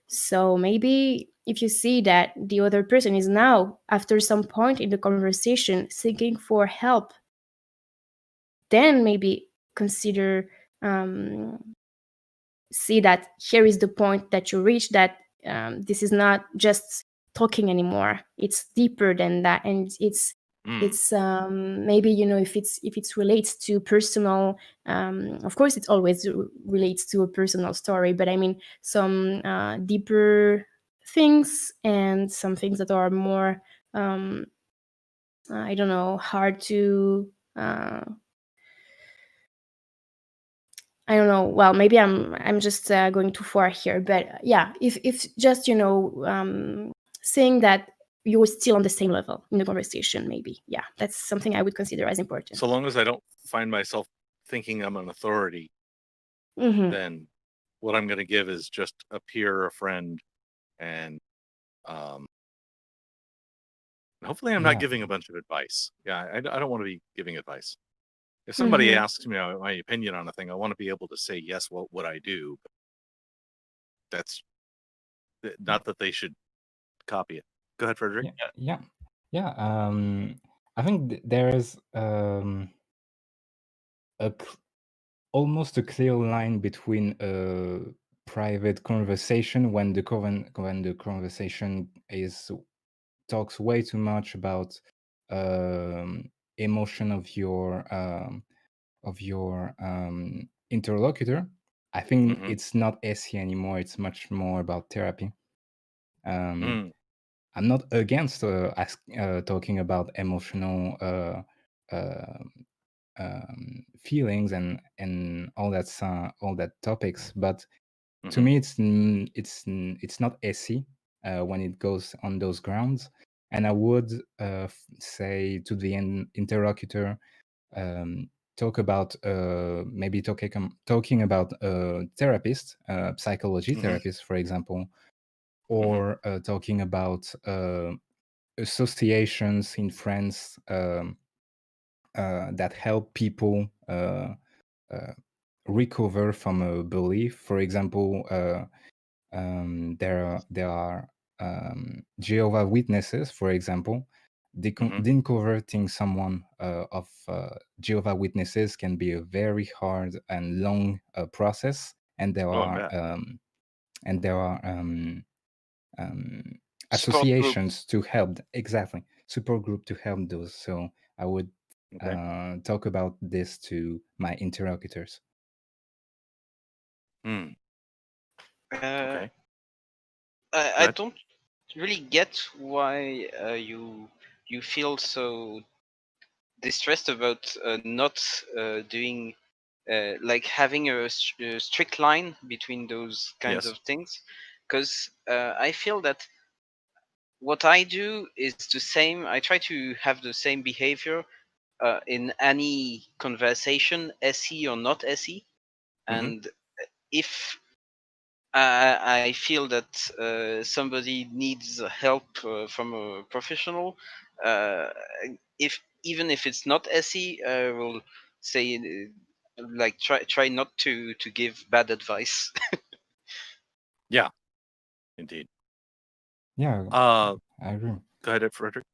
Speaker 2: So maybe if you see that the other person is now, after some point in the conversation, seeking for help, then maybe consider see that here is the point that you reach, that this is not just talking anymore, it's deeper than that, and it's maybe if it's relates to personal, of course it always relates to a personal story, but I mean some deeper things, and some things that are more I don't know, hard to I don't know. Well, maybe I'm just going too far here, but yeah, if just saying that you're still on the same level in the conversation, maybe, yeah, that's something I would consider as important.
Speaker 1: So long as I don't find myself thinking I'm an authority, then what I'm going to give is just a peer, a friend, and hopefully I'm not giving a bunch of advice. Yeah, I don't want to be giving advice. If somebody asks me my opinion on a thing, I want to be able to say, yes, what would I do? That's not that they should copy it. Go ahead, Frederic.
Speaker 3: Yeah. I think there is almost a clear line between a private conversation when the conversation talks way too much about emotion of your interlocutor. I think it's not SE anymore. It's much more about therapy. I'm not against talking about emotional feelings and all that topics, but to me it's not SE when it goes on those grounds. And I would say to the interlocutor talk about maybe talking about a therapist, psychology therapist, for example, or talking about associations in France that help people recover from a belief. For example, there are Jehovah Witnesses, for example. Deconverting someone of Jehovah Witnesses can be a very hard and long process, and there are associations to help. Exactly, support group to help those. So I would talk about this to my interlocutors.
Speaker 1: Okay.
Speaker 4: I don't really get why you feel so distressed about not doing like having a strict line between those kinds of things, because I feel that what I do is the same. I try to have the same behavior in any conversation, SE or not SE, and if I feel that somebody needs help from a professional, even if it's not SE, I will say like try not to give bad advice.
Speaker 1: Yeah, indeed.
Speaker 3: Yeah, I agree.
Speaker 1: Go ahead, Frederic.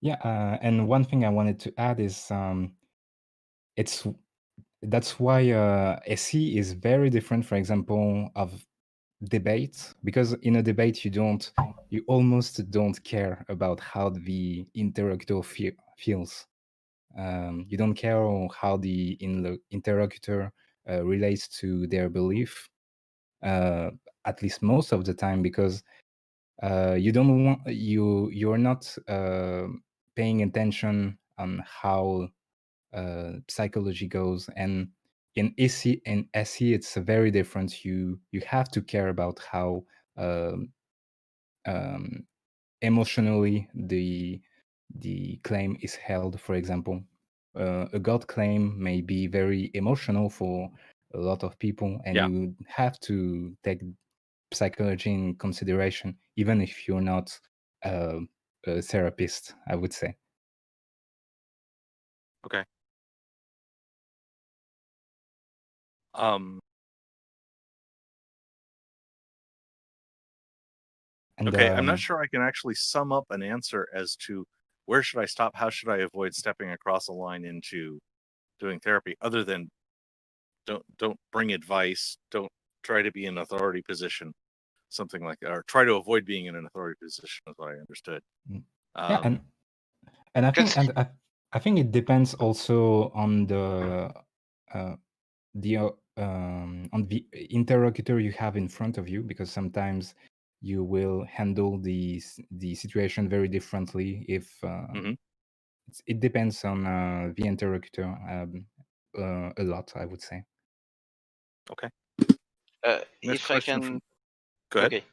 Speaker 3: Yeah, and one thing I wanted to add is that's why SE is very different, for example, of debate, because in a debate you almost don't care about how the interlocutor feels. You don't care how the interlocutor relates to their belief, at least most of the time, because you're not paying attention on how psychology goes. And in SE it's very different. You have to care about how emotionally the claim is held. For example, a God claim may be very emotional for a lot of people, and you have to take psychology in consideration, even if you're not a therapist, I would say.
Speaker 1: Okay. Okay, I'm not sure I can actually sum up an answer as to where should I stop, how should I avoid stepping across a line into doing therapy, other than don't bring advice, don't try to be in an authority position, something like that, or try to avoid being in an authority position, is what I understood.
Speaker 3: Yeah, and I think it depends also on the interlocutor you have in front of you, because sometimes you will handle the situation very differently if it depends on the interlocutor a lot, I would say.
Speaker 1: Okay.
Speaker 4: If I can,
Speaker 1: go ahead.
Speaker 4: Okay.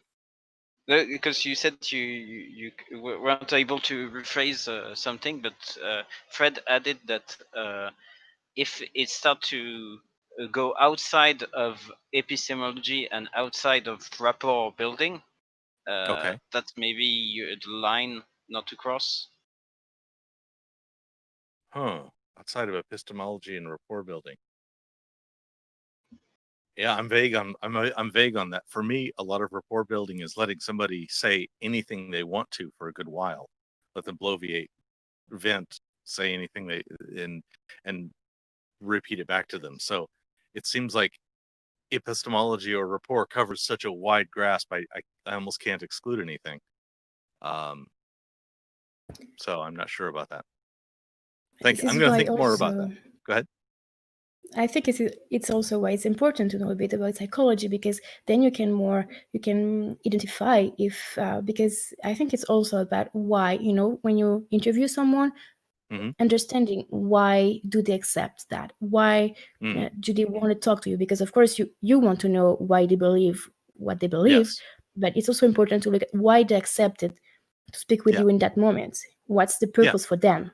Speaker 4: Because you said you weren't able to rephrase something, but Fred added that if it starts to go outside of epistemology and outside of rapport building, that's maybe the line not to cross.
Speaker 1: Outside of epistemology and rapport building. Yeah, I'm vague on that. For me, a lot of rapport building is letting somebody say anything they want to for a good while. Let them bloviate, vent, say anything and repeat it back to them. So it seems like epistemology or rapport covers such a wide grasp. I almost can't exclude anything. So I'm not sure about that. I'm going to think more about that. Go ahead.
Speaker 2: I think it's also why it's important to know a bit about psychology, because then you can identify if because I think it's also about why, when you interview someone, understanding why do they accept that, why do they want to talk to you, because of course you want to know why they believe what they believe, but it's also important to look at why they accepted to speak with you in that moment. What's the purpose for them?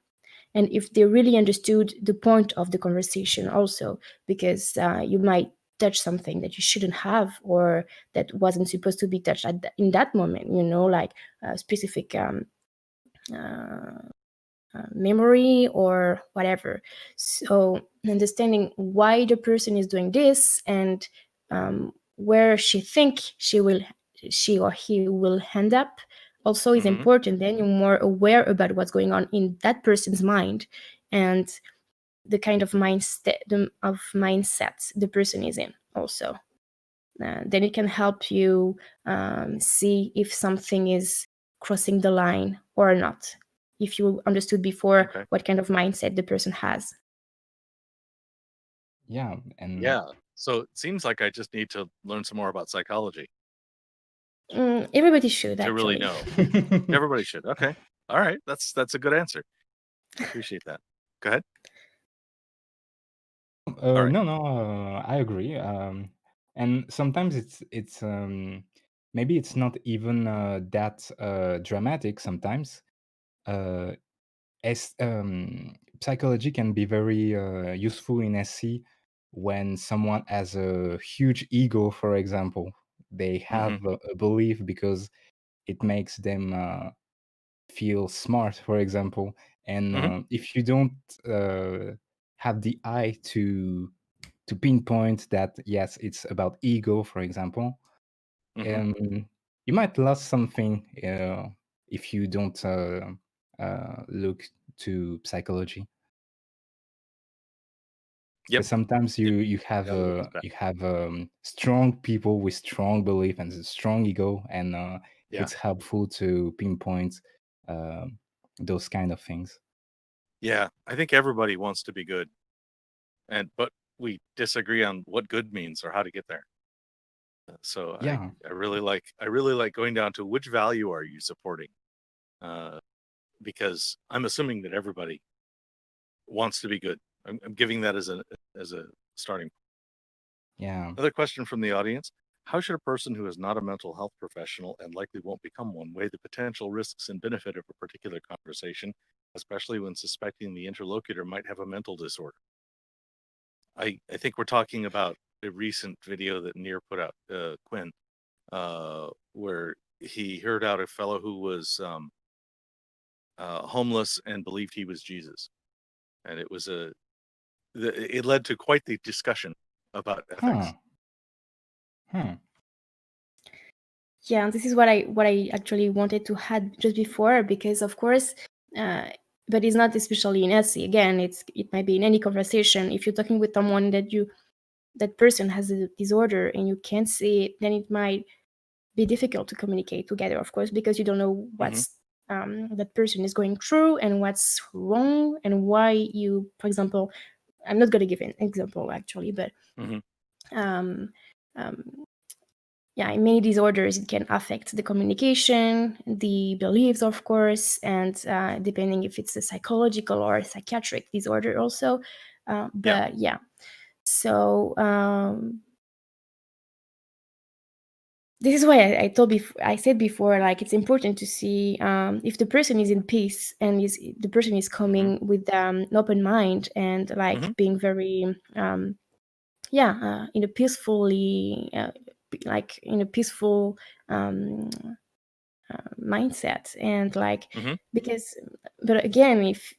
Speaker 2: and if they really understood the point of the conversation also, because you might touch something that you shouldn't have, or that wasn't supposed to be touched in that moment, like a specific memory or whatever. So understanding why the person is doing this, and where she or he will end up also is important. Then you're more aware about what's going on in that person's mind, and the kind of mindset the person is in also. Then it can help you see if something is crossing the line or not, if you understood before what kind of mindset the person has.
Speaker 3: Yeah. And
Speaker 1: yeah. So it seems like I just need to learn some more about psychology.
Speaker 2: Everybody should,
Speaker 1: to
Speaker 2: actually.
Speaker 1: really know. Everybody should. Okay. All right. That's a good answer. I appreciate that. Go ahead. All right.
Speaker 3: No, I agree. And sometimes it's maybe it's not even that dramatic. Sometimes as psychology can be very useful in SC when someone has a huge ego, for example. They have a belief because it makes them feel smart, for example. And if you don't have the eye to pinpoint that, yes, it's about ego, for example, you might lose something if you don't look to psychology.
Speaker 1: Yep.
Speaker 3: Because sometimes you have strong people with strong belief and strong ego, and it's helpful to pinpoint those kind of things.
Speaker 1: Yeah, I think everybody wants to be good, but we disagree on what good means or how to get there. So
Speaker 3: Yeah.
Speaker 1: I really like going down to which value are you supporting, because I'm assuming that everybody wants to be good. I'm giving that as a starting point.
Speaker 3: Yeah.
Speaker 1: Another question from the audience: how should a person who is not a mental health professional and likely won't become one weigh the potential risks and benefit of a particular conversation, especially when suspecting the interlocutor might have a mental disorder? I think we're talking about a recent video that Nir put out, Quinn, where he heard out a fellow who was homeless and believed he was Jesus, and it led to quite the discussion about ethics.
Speaker 2: Yeah, and this is what I actually wanted to add just before, because of course, but it's not especially in SC. Again, it might be in any conversation. If you're talking with someone that person has a disorder and you can't see it, then it might be difficult to communicate together, of course, because you don't know what's that person is going through and what's wrong, and why you, for example, I'm not going to give an example actually, but yeah, in many disorders, it can affect the communication, the beliefs, of course, and depending if it's a psychological or a psychiatric disorder also. But yeah, so this is why I said before, like, it's important to see if the person is in peace and the person is coming with an open mind and like being very in a peacefully like in a peaceful mindset, and like but again, if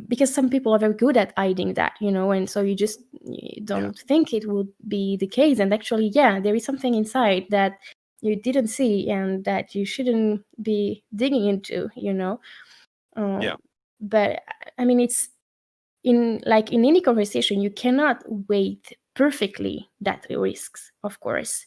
Speaker 2: because some people are very good at hiding that, and so you don't think it would be the case, and actually there is something inside that you didn't see and that you shouldn't be digging into, but I mean, it's in any conversation, you cannot weight perfectly that risks, of course.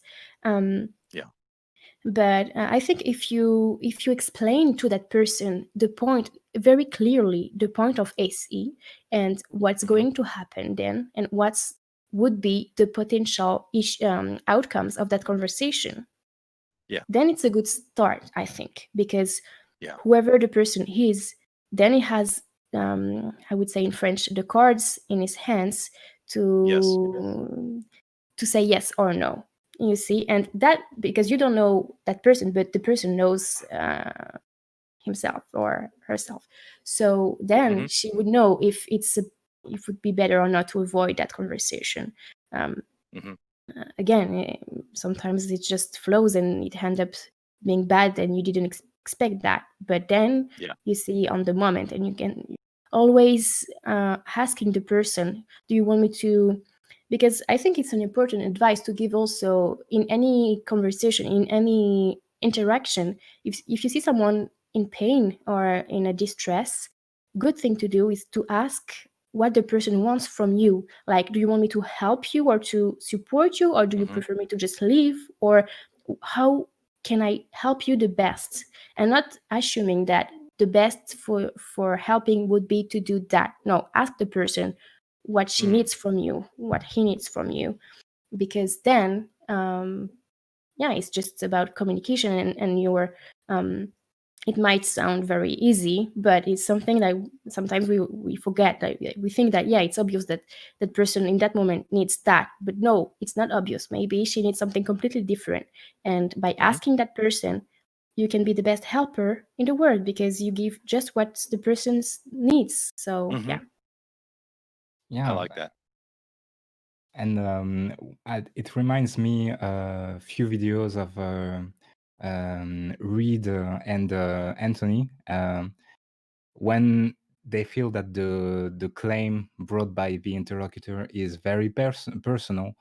Speaker 2: But I think if you explain to that person the point very clearly, the point of SE and what's going to happen then, and what's would be the potential outcomes of that conversation, then it's a good start, I think, because whoever the person is, then he has I would say in French, the cards in his hands to say yes or no, you see. And that, because you don't know that person, but the person knows himself or herself. So then she would know if it would be better or not to avoid that conversation. Again, sometimes it just flows and it ends up being bad and you didn't expect that. But then you see on the moment, and you can always asking the person, do you want me to, because I think it's an important advice to give also in any conversation, in any interaction. If you see someone in pain or in a distress, good thing to do is to ask what the person wants from you. Like, do you want me to help you or to support you, or do you prefer me to just leave, or how can I help you the best? And not assuming that the best for helping would be to do that. No, ask the person what she needs from you, what he needs from you, because then it's just about communication, and your it might sound very easy, but it's something that sometimes we forget. That we think that it's obvious that that person in that moment needs that, but no, it's not obvious. Maybe she needs something completely different, and by asking that person, you can be the best helper in the world, because you give just what the person needs. So
Speaker 1: I like that.
Speaker 3: And it reminds me a few videos of Reed and Anthony when they feel that the claim brought by the interlocutor is very personal.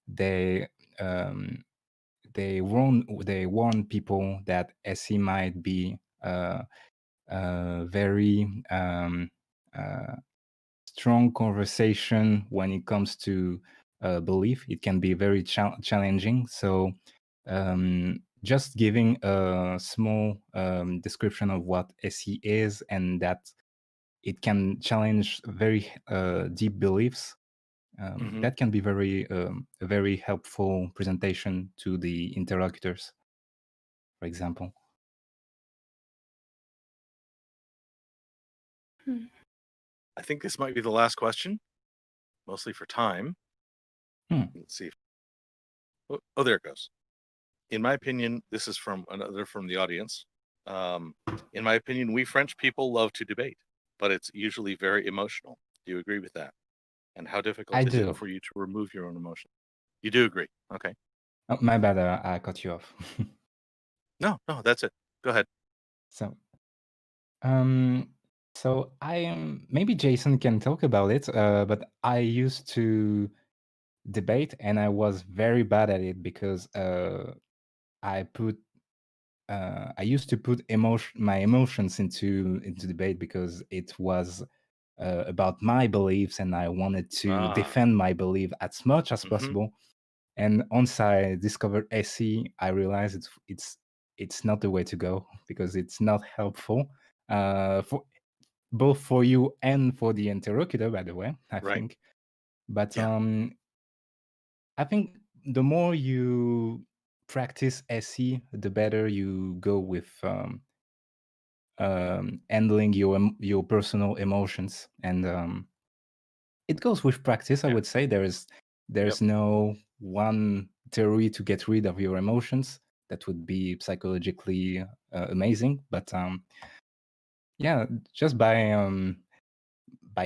Speaker 3: They warn people that SE might be very strong conversation when it comes to belief. It can be very challenging. So just giving a small description of what SE is, and that it can challenge very deep beliefs. That can be a very helpful presentation to the interlocutors, for example.
Speaker 1: I think this might be the last question, mostly for time. Let's see. Oh, there it goes. In my opinion, this is from another from the audience. In my opinion, we French people love to debate, but it's usually very emotional. Do you agree with that? And how difficult is it for you to remove your own emotion? You do agree. Okay.
Speaker 3: Oh, my bad, I cut you off.
Speaker 1: No, that's it. Go ahead.
Speaker 3: So maybe Jason can talk about it, but I used to debate, and I was very bad at it because I used to put my emotions into debate, because it was about my beliefs, and I wanted to defend my belief as much as possible. And once I discovered SE, I realized it's not the way to go, because it's not helpful for both for you and for the interlocutor, by the way, I think. But I think the more you practice SE, the better you go with handling your personal emotions. And it goes with practice, I would say. There's no one theory to get rid of your emotions. That would be psychologically amazing. But just by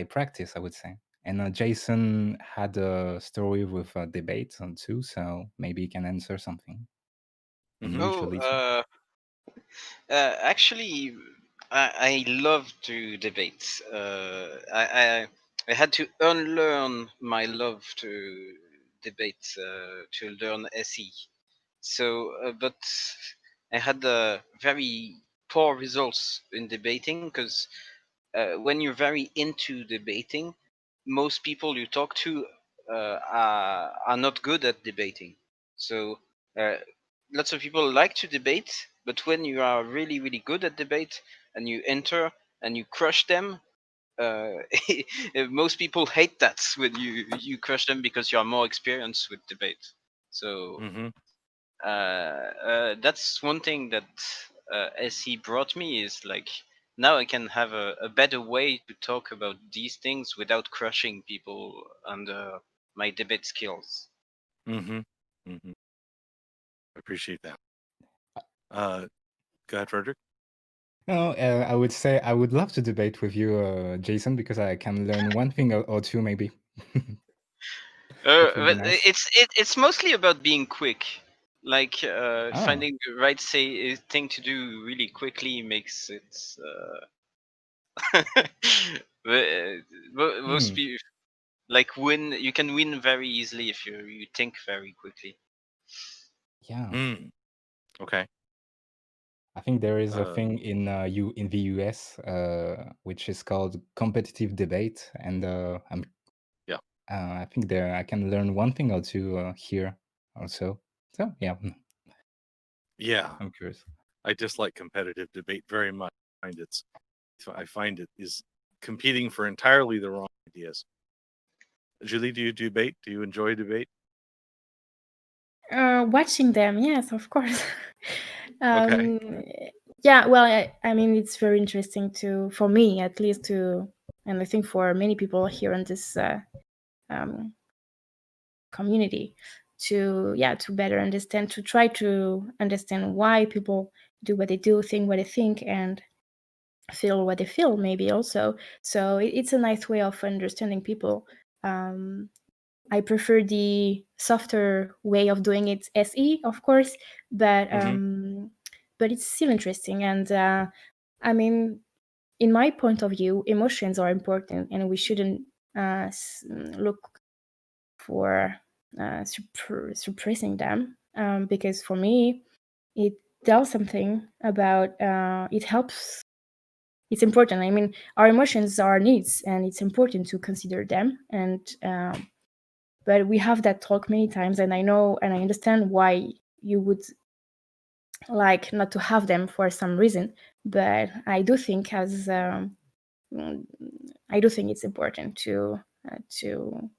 Speaker 3: practice, I would say. And Jason had a story with a debate on too, so maybe he can answer something.
Speaker 4: Actually, I love to debate. I had to unlearn my love to debate to learn SE. So, but I had very poor results in debating, because when you're very into debating, most people you talk to are not good at debating. So lots of people like to debate, but when you are really, really good at debate and you enter and you crush them, most people hate that when you crush them, because you are more experienced with debate. So that's one thing that SE brought me, is like, now I can have a better way to talk about these things without crushing people under my debate skills.
Speaker 1: I appreciate that. Go ahead, Frederic.
Speaker 3: No, I would say I would love to debate with you, Jason, because I can learn one thing or two maybe. It would be
Speaker 4: But
Speaker 3: nice.
Speaker 4: it's mostly about being quick. Like
Speaker 3: Oh,
Speaker 4: finding the right thing to do really quickly makes it. But, most
Speaker 3: hmm.
Speaker 4: people like win. You can win very easily if you think very quickly.
Speaker 3: Yeah.
Speaker 1: Mm. Okay.
Speaker 3: I think there is a
Speaker 1: Uh,
Speaker 3: thing in in the US which is called competitive debate, and
Speaker 1: yeah.
Speaker 3: I think there I can learn one thing or two here also. So yeah,
Speaker 1: Yeah.
Speaker 3: I'm curious.
Speaker 1: I dislike competitive debate very much. I find it is competing for entirely the wrong ideas. Julie, do you debate? Do you enjoy debate?
Speaker 2: Watching them, yes, of course.
Speaker 1: Okay.
Speaker 2: Yeah, well, I mean, it's very interesting for me at least, and I think for many people here in this community, to better understand, to try to understand why people do what they do, think what they think, and feel what they feel, maybe also. So it's a nice way of understanding people. I prefer the softer way of doing it, SE, of course, but it's still interesting. And I mean, in my point of view, emotions are important, and we shouldn't look for suppressing them, because for me, it tells something about. It helps. It's important. I mean, our emotions are needs, and it's important to consider them. And but we have that talk many times, and I know and I understand why you would like not to have them for some reason. But I do think I do think it's important uh, to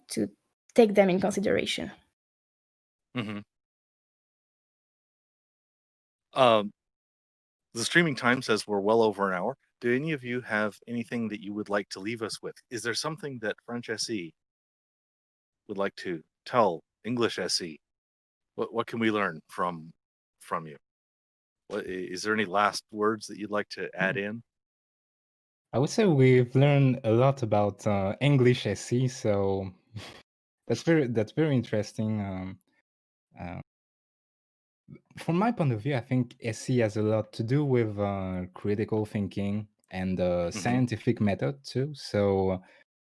Speaker 2: to take them in consideration.
Speaker 1: Mm-hmm. Um, the streaming time says we're well over an hour. Do any of you have anything that you would like to leave us with? Is there something that French SE would like to tell English SE? What can we learn from you? Is there any last words that you'd like to add in?
Speaker 3: I would say we've learned a lot about English SE, so that's very interesting. From my point of view, I think SE has a lot to do with critical thinking and scientific method too. So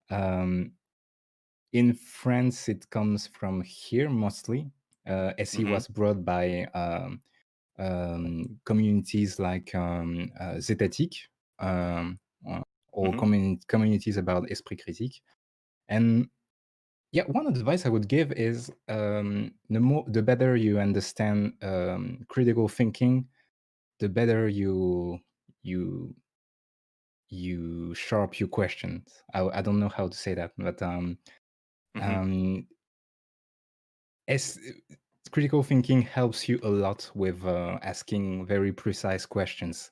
Speaker 3: in France, it comes from here mostly. SE was brought by communities like Zétatique, or communities about esprit critique. And yeah, one advice I would give is the better you understand critical thinking, the better you sharp your questions. I don't know how to say that, but as critical thinking helps you a lot with asking very precise questions.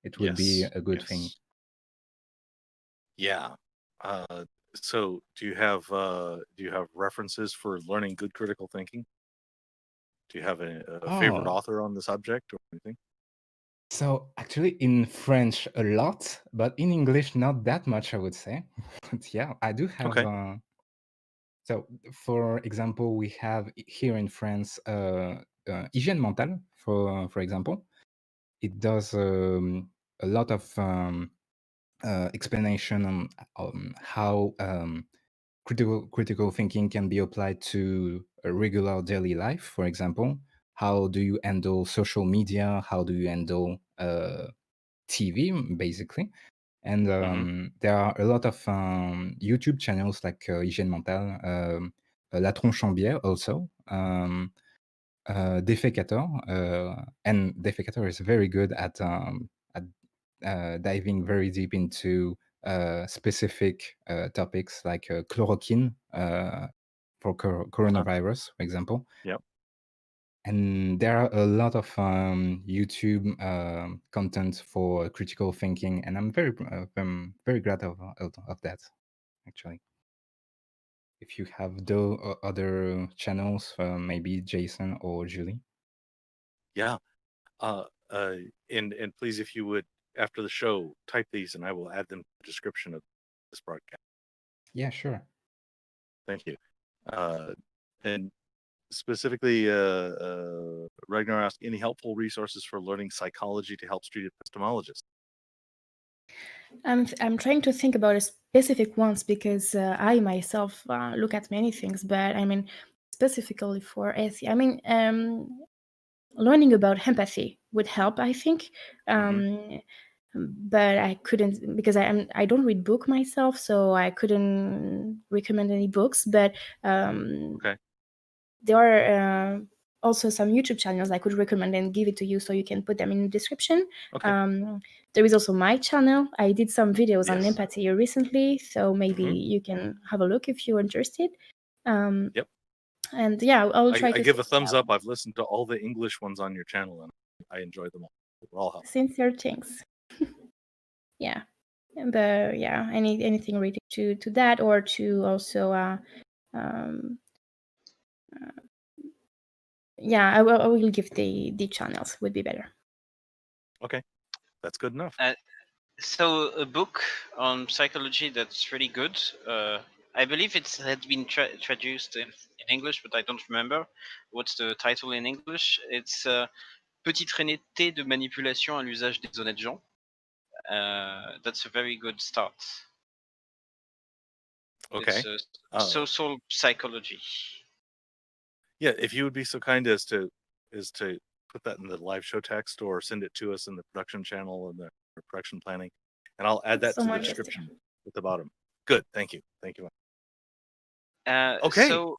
Speaker 3: It would be
Speaker 1: Yes.
Speaker 3: a good thing.
Speaker 1: Yeah. So do you have references for learning good critical thinking? Do you have a favorite
Speaker 3: Oh,
Speaker 1: author on the subject or anything?
Speaker 3: so actually in French a lot, but in English not that much, I would say. But yeah, I do have.
Speaker 1: Okay.
Speaker 3: So, for example, we have here in France Hygiène Mentale, for example. It does a lot of explanation on how critical thinking can be applied to a regular daily life. For example, how do you handle social media? How do you handle TV, basically? And there are a lot of YouTube channels like Hygiène Mentale, La Tronchambière also, Defecator, and Defecator is very good at diving very deep into specific topics like chloroquine for coronavirus, for example.
Speaker 1: Yep.
Speaker 3: And there are a lot of YouTube content for critical thinking, and I'm very glad of that, actually. If you have those other channels, maybe Jason or Julie.
Speaker 1: Yeah. And please, if you would, after the show, type these, and I will add them to the description of this broadcast.
Speaker 3: Yeah, sure.
Speaker 1: Thank you. And specifically, Ragnar asked, any helpful resources for learning psychology to help street epistemologists?
Speaker 2: I'm trying to think about a specific ones because I myself look at many things, but I mean specifically for SE. I mean, learning about empathy would help, I think. But I couldn't, because I don't read book myself, so I couldn't recommend any books. But
Speaker 1: Okay.
Speaker 2: there are also some YouTube channels I could recommend and give it to you, so you can put them in the description.
Speaker 1: Okay.
Speaker 2: There is also my channel. I did some videos on
Speaker 1: Yes.
Speaker 2: empathy recently, so maybe you can have a look if you're interested.
Speaker 1: Yep.
Speaker 2: And yeah, I'll try to
Speaker 1: I give a thumbs
Speaker 2: out.
Speaker 1: up. I've listened to all the English ones on your channel, and I enjoy them all. They're all helpful.
Speaker 2: Sincere things. Yeah. But yeah, anything related to that, or to also yeah, I will give the channels, would be better.
Speaker 1: Okay, that's good enough.
Speaker 4: So a book on psychology that's really good. I believe it had been traduced in English, but I don't remember what's the title in English. It's Petit traité de manipulation à l'usage des honnêtes gens. That's a very good start.
Speaker 1: Okay.
Speaker 4: It's social psychology.
Speaker 1: Yeah, if you would be so kind as to put that in the live show text, or send it to us in the production channel and the production planning, and I'll add that to the description at the bottom. Good, thank you. Okay.
Speaker 4: So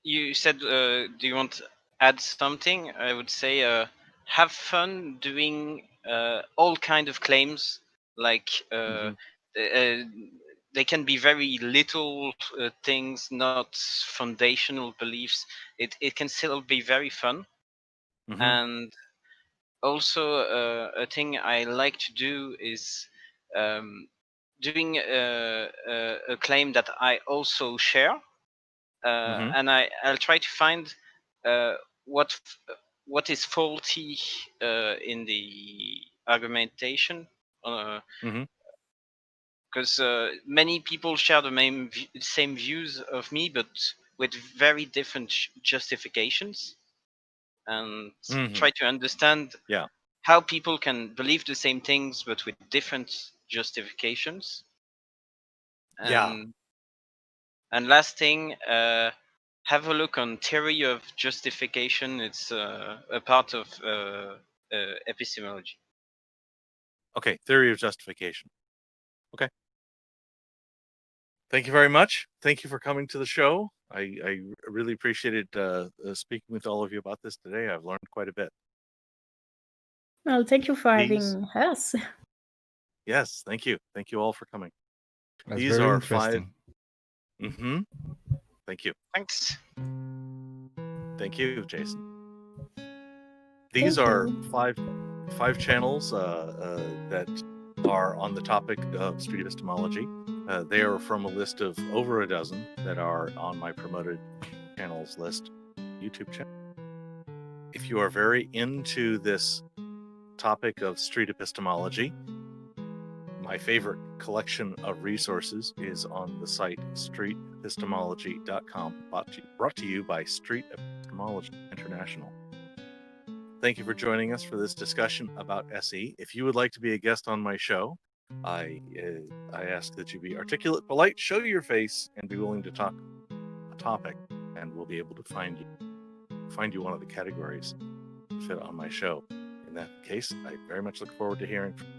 Speaker 4: you said, do you want to add something? I would say, have fun doing all kind of claims. Like they can be very little things, not foundational beliefs. It can still be very fun. And also a thing I like to do is doing a claim that I also share. And I'll try to find what is faulty in the argumentation, because many people share the same views of me, but with very different justifications, and try to understand how people can believe the same things but with different justifications. And last thing, have a look on theory of justification. It's a part of epistemology.
Speaker 1: Okay, theory of justification. Okay. Thank you very much. Thank you for coming to the show. I really appreciated speaking with all of you about this today. I've learned quite a bit.
Speaker 2: Well, thank you for having us.
Speaker 1: Yes, thank you. Thank you all for coming.
Speaker 3: That's very interesting.
Speaker 1: 5. Thank you.
Speaker 4: Thanks.
Speaker 1: Thank you, Jason. These are five channels that are on the topic of street epistemology. They are from a list of over a dozen that are on my promoted channels list, YouTube channel. If you are very into this topic of street epistemology, my favorite collection of resources is on the site streetepistemology.com, brought to you by Street Epistemology International. Thank you for joining us for this discussion about SE. If you would like to be a guest on my show, I ask that you be articulate, polite, show your face, and be willing to talk a topic, and we'll be able to find you one of the categories to fit on my show. In that case, I very much look forward to hearing from you.